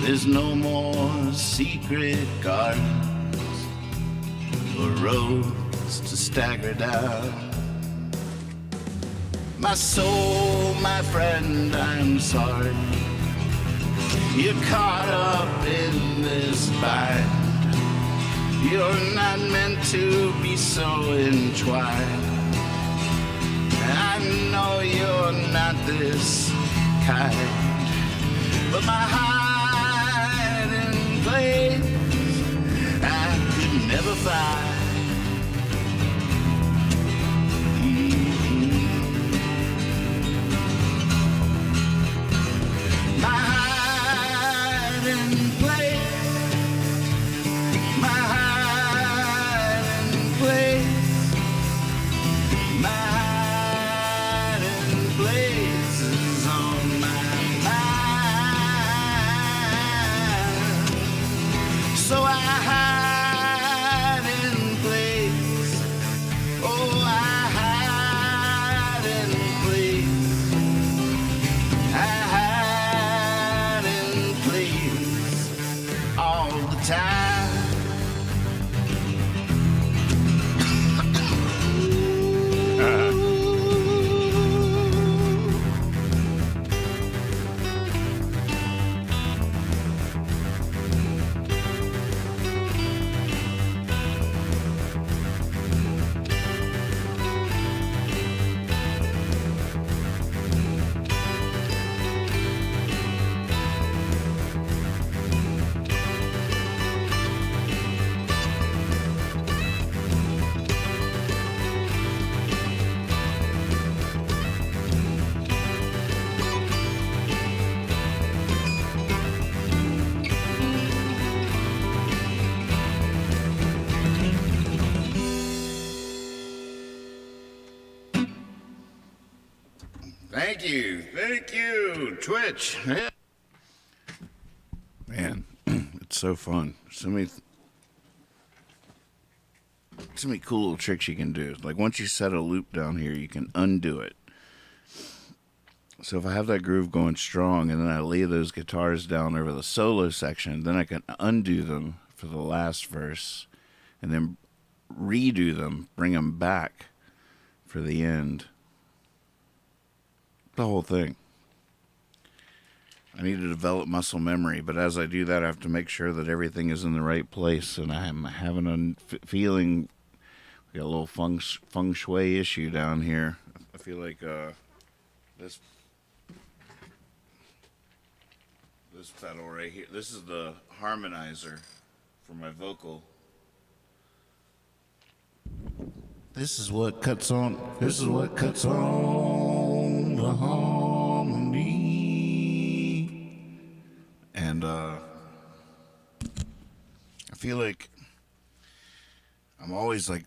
There's no more secret gardens or roads to stagger down. My soul, my friend, I'm sorry. You're caught up in this bind. You're not meant to be so entwined. I know you're not this kind, but my hiding place I could never find. My hiding place, my hiding place, my hiding place is on my mind. So I hide in place, oh I hide in place, I hide all the time. Thank you, Twitch. Yeah. Man, it's so fun. So many cool little tricks you can do. Like once you set a loop down here, you can undo it. So if I have that groove going strong and then I lay those guitars down over the solo section, then I can undo them for the last verse and then redo them, bring them back for the end. The whole thing. I need to develop muscle memory, but as I do that, I have to make sure that everything is in the right place. And I'm having a feeling we got a little feng shui issue down here. I feel like this pedal right here. This is the harmonizer for my vocal. This is what cuts on the harmony. And I feel like I'm always like,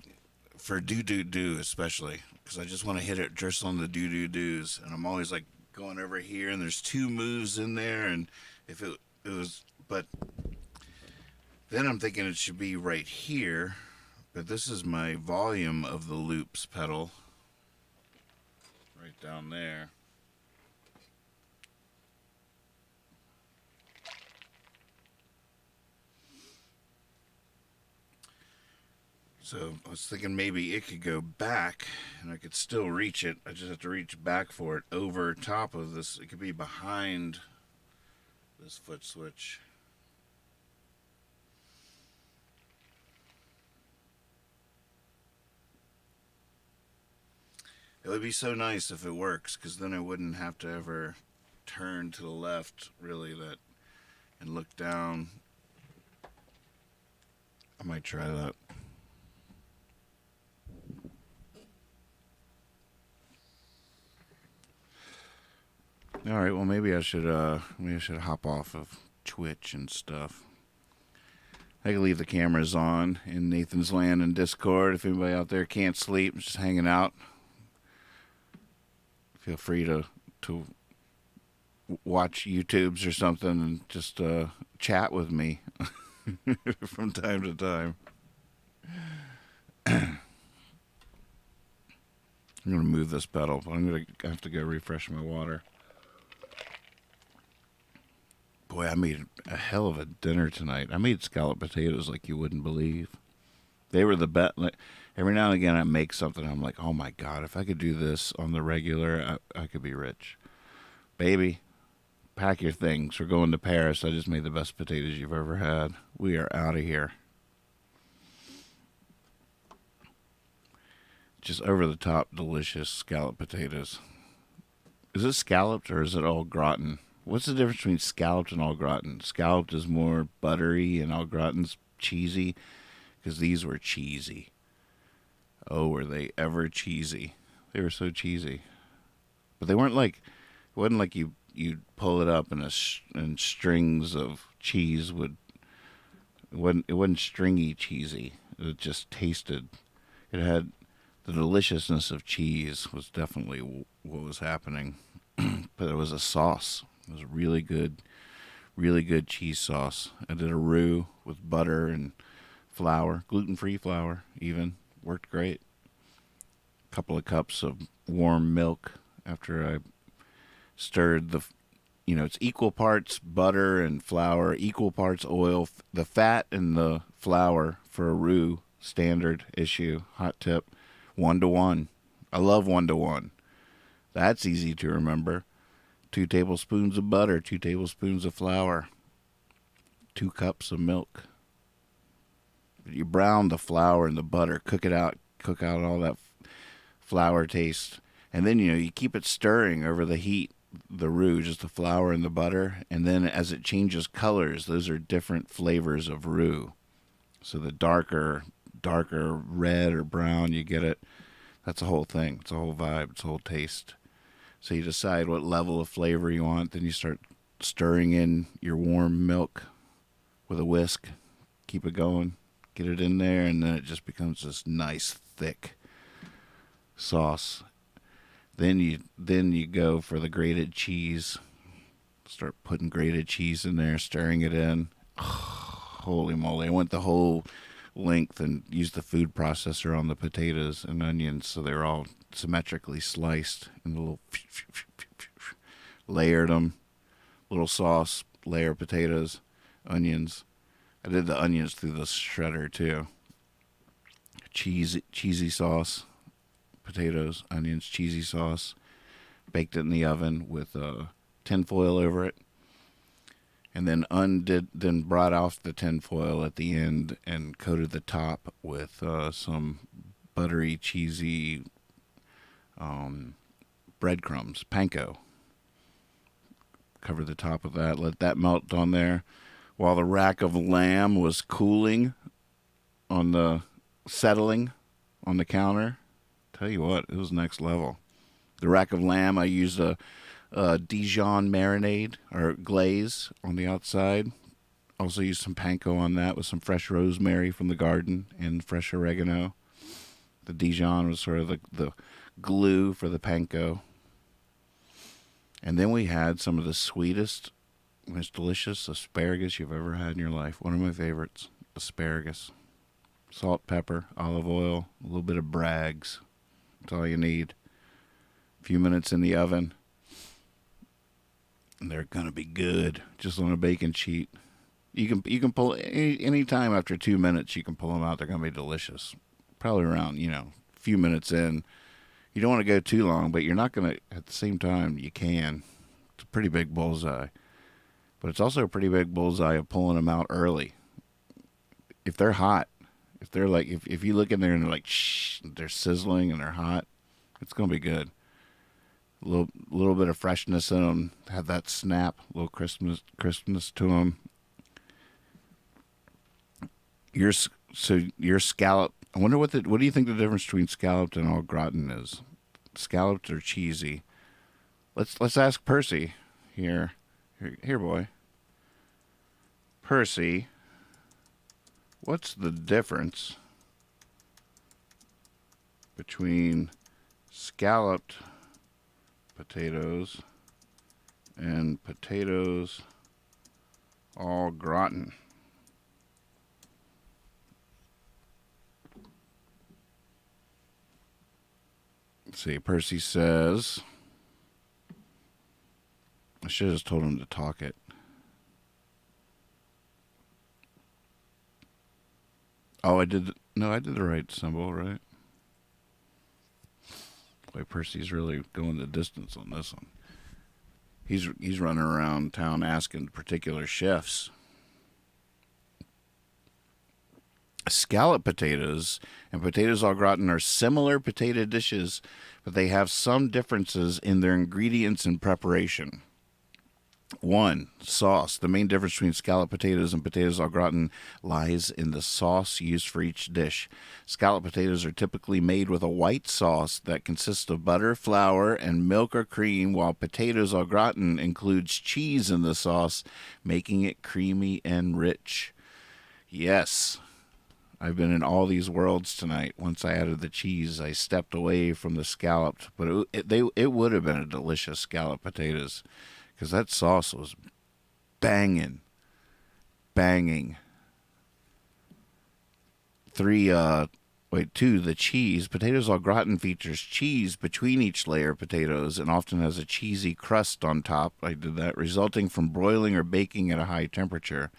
for do especially, because I just want to hit it just on the do-do-dos. And I'm always like going over here, and there's two moves in there, and if it was, but then I'm thinking it should be right here. But this is my volume of the loops pedal. Right down there. So I was thinking maybe it could go back and I could still reach it. I just have to reach back for it over top of this. It could be behind this foot switch. It would be so nice if it works, because then I wouldn't have to ever turn to the left, really, and look down I might try that. All right. Well, maybe I should hop off of Twitch and stuff. I can leave the cameras on in Nathan's Land and Discord. If anybody out there can't sleep, just hanging out, feel free to watch YouTubes or something and just chat with me from time to time. I'm going to move this pedal, but I'm going to have to go refresh my water. Boy, I made a hell of a dinner tonight. I made scalloped potatoes like you wouldn't believe. They were the best. Like, every now and again, I make something. I'm like, oh my God, if I could do this on the regular, I could be rich. Baby, pack your things. We're going to Paris. I just made the best potatoes you've ever had. We are out of here. Just over the top, delicious scalloped potatoes. Is it scalloped or is it au gratin? What's the difference between scalloped and au gratin? Scalloped is more buttery and au gratin's cheesy, because these were cheesy. Oh, were they ever cheesy? They were so cheesy, but they weren't like. It wasn't like you'd pull it up and strings of cheese would. It wasn't stringy cheesy. It just tasted. It had the deliciousness of cheese was definitely what was happening, but it was a sauce. It was a really good cheese sauce. I did a roux with butter and flour, gluten-free flour even. Worked great. A couple of cups of warm milk after I stirred it's equal parts butter and flour, equal parts oil. The fat and the flour for a roux, standard issue, hot tip, 1-to-1. I love 1-to-1. That's easy to remember. 2 tablespoons of butter, 2 tablespoons of flour, 2 cups of milk. You brown the flour and the butter, cook out all that flour taste, and then you keep it stirring over the heat, the roux, just the flour and the butter, and then as it changes colors, those are different flavors of roux. So the darker red or brown, you get it. That's a whole thing. It's a whole vibe. It's a whole taste. So you decide what level of flavor you want. Then you start stirring in your warm milk with a whisk. Keep it going. Get it in there, and then it just becomes this nice, thick sauce. Then you go for the grated cheese. Start putting grated cheese in there, stirring it in. Oh, holy moly. I went the whole length and used the food processor on the potatoes and onions so they were all symmetrically sliced in the little layered them, little sauce, layer potatoes, onions. I did the onions through the shredder too. Cheesy sauce, potatoes, onions, cheesy sauce. Baked it in the oven with tin foil over it, and then brought off the tin foil at the end and coated the top with some buttery, cheesy breadcrumbs, panko. Cover the top of that, let that melt on there, while the rack of lamb was cooling settling on the counter. Tell you what, it was next level. The rack of lamb, I used a Dijon marinade or glaze on the outside. Also used some panko on that with some fresh rosemary from the garden and fresh oregano. The Dijon was sort of the glue for the panko. And then we had some of the sweetest, most delicious asparagus you've ever had in your life. One of my favorites, asparagus. Salt, pepper, olive oil, a little bit of Bragg's. That's all you need. A few minutes in the oven. And they're going to be good, just on a baking sheet. You can pull any time after 2 minutes, you can pull them out. They're going to be delicious. Probably around, a few minutes in. You don't want to go too long, but you're not going to, at the same time, you can. It's a pretty big bullseye. But it's also a pretty big bullseye of pulling them out early. If they're hot, if they're like, if you look in there and they're like, shh, they're sizzling and they're hot, it's going to be good. A little bit of freshness in them, have that snap, a little crispness to them. So your scallop. I wonder what do you think the difference between scalloped and au gratin is? Scalloped or cheesy? Let's ask Percy here. Here, boy. Percy, what's the difference between scalloped potatoes and potatoes au gratin? Let's see, Percy says, I should have just told him to talk it. Oh, I did. No, I did the right symbol, right? Boy, Percy's really going the distance on this one. He's running around town asking particular chefs. Scallop potatoes and potatoes au gratin are similar potato dishes, but they have some differences in their ingredients and preparation. 1. Sauce. The main difference between scallop potatoes and potatoes au gratin lies in the sauce used for each dish. Scallop potatoes are typically made with a white sauce that consists of butter, flour, and milk or cream, while potatoes au gratin includes cheese in the sauce, making it creamy and rich. Yes, I've been in all these worlds tonight. Once I added the cheese, I stepped away from the scalloped, but it would have been a delicious scallop potatoes. Because that sauce was banging. 2, the cheese. Potatoes au gratin features cheese between each layer of potatoes and often has a cheesy crust on top. I did that, resulting from broiling or baking at a high temperature.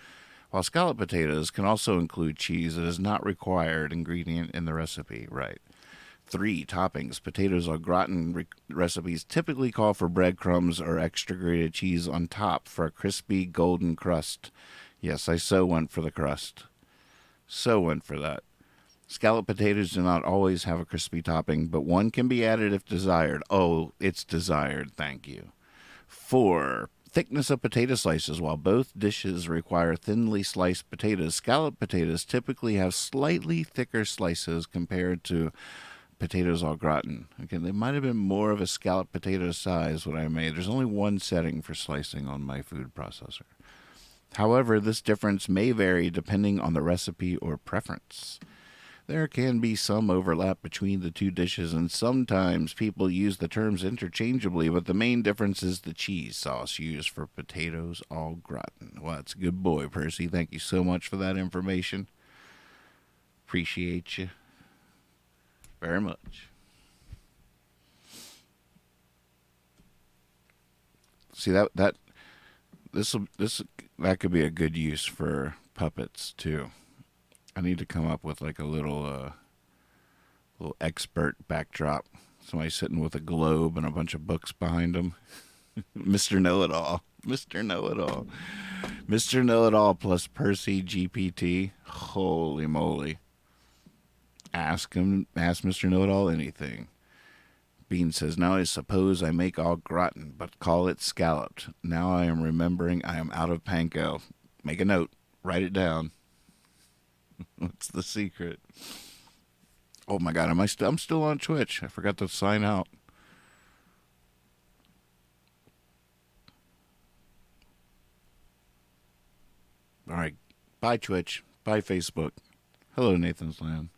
While scallop potatoes can also include cheese, it is not required ingredient in the recipe. Right. 3, toppings. Potatoes au gratin recipes typically call for breadcrumbs or extra grated cheese on top for a crispy golden crust. Yes, I so went for the crust. So went for that. Scallop potatoes do not always have a crispy topping, but one can be added if desired. Oh, it's desired, thank you. 4, thickness of potato slices. While both dishes require thinly sliced potatoes, scallop potatoes typically have slightly thicker slices compared to potatoes au gratin. Okay, they might have been more of a scalloped potato size what I made. There's only one setting for slicing on my food processor. However, this difference may vary depending on the recipe or preference. There can be some overlap between the two dishes, and sometimes people use the terms interchangeably, but the main difference is the cheese sauce used for potatoes au gratin. Well, that's a good boy, Percy. Thank you so much for that information. Appreciate you very much. See that could be a good use for puppets too. I need to come up with like a little expert backdrop. Somebody sitting with a globe and a bunch of books behind them. Mr. Know-It-All. Mr. Know-It-All. Mr. Know-It-All plus Percy GPT. Holy moly. Ask Mr. Know-It-All anything. Bean says, now I suppose I make au gratin, but call it scalloped. Now I am remembering I am out of panko. Make a note. Write it down. What's the secret? Oh my God, I'm still on Twitch. I forgot to sign out. All right. Bye, Twitch. Bye, Facebook. Hello, Nathan's Land.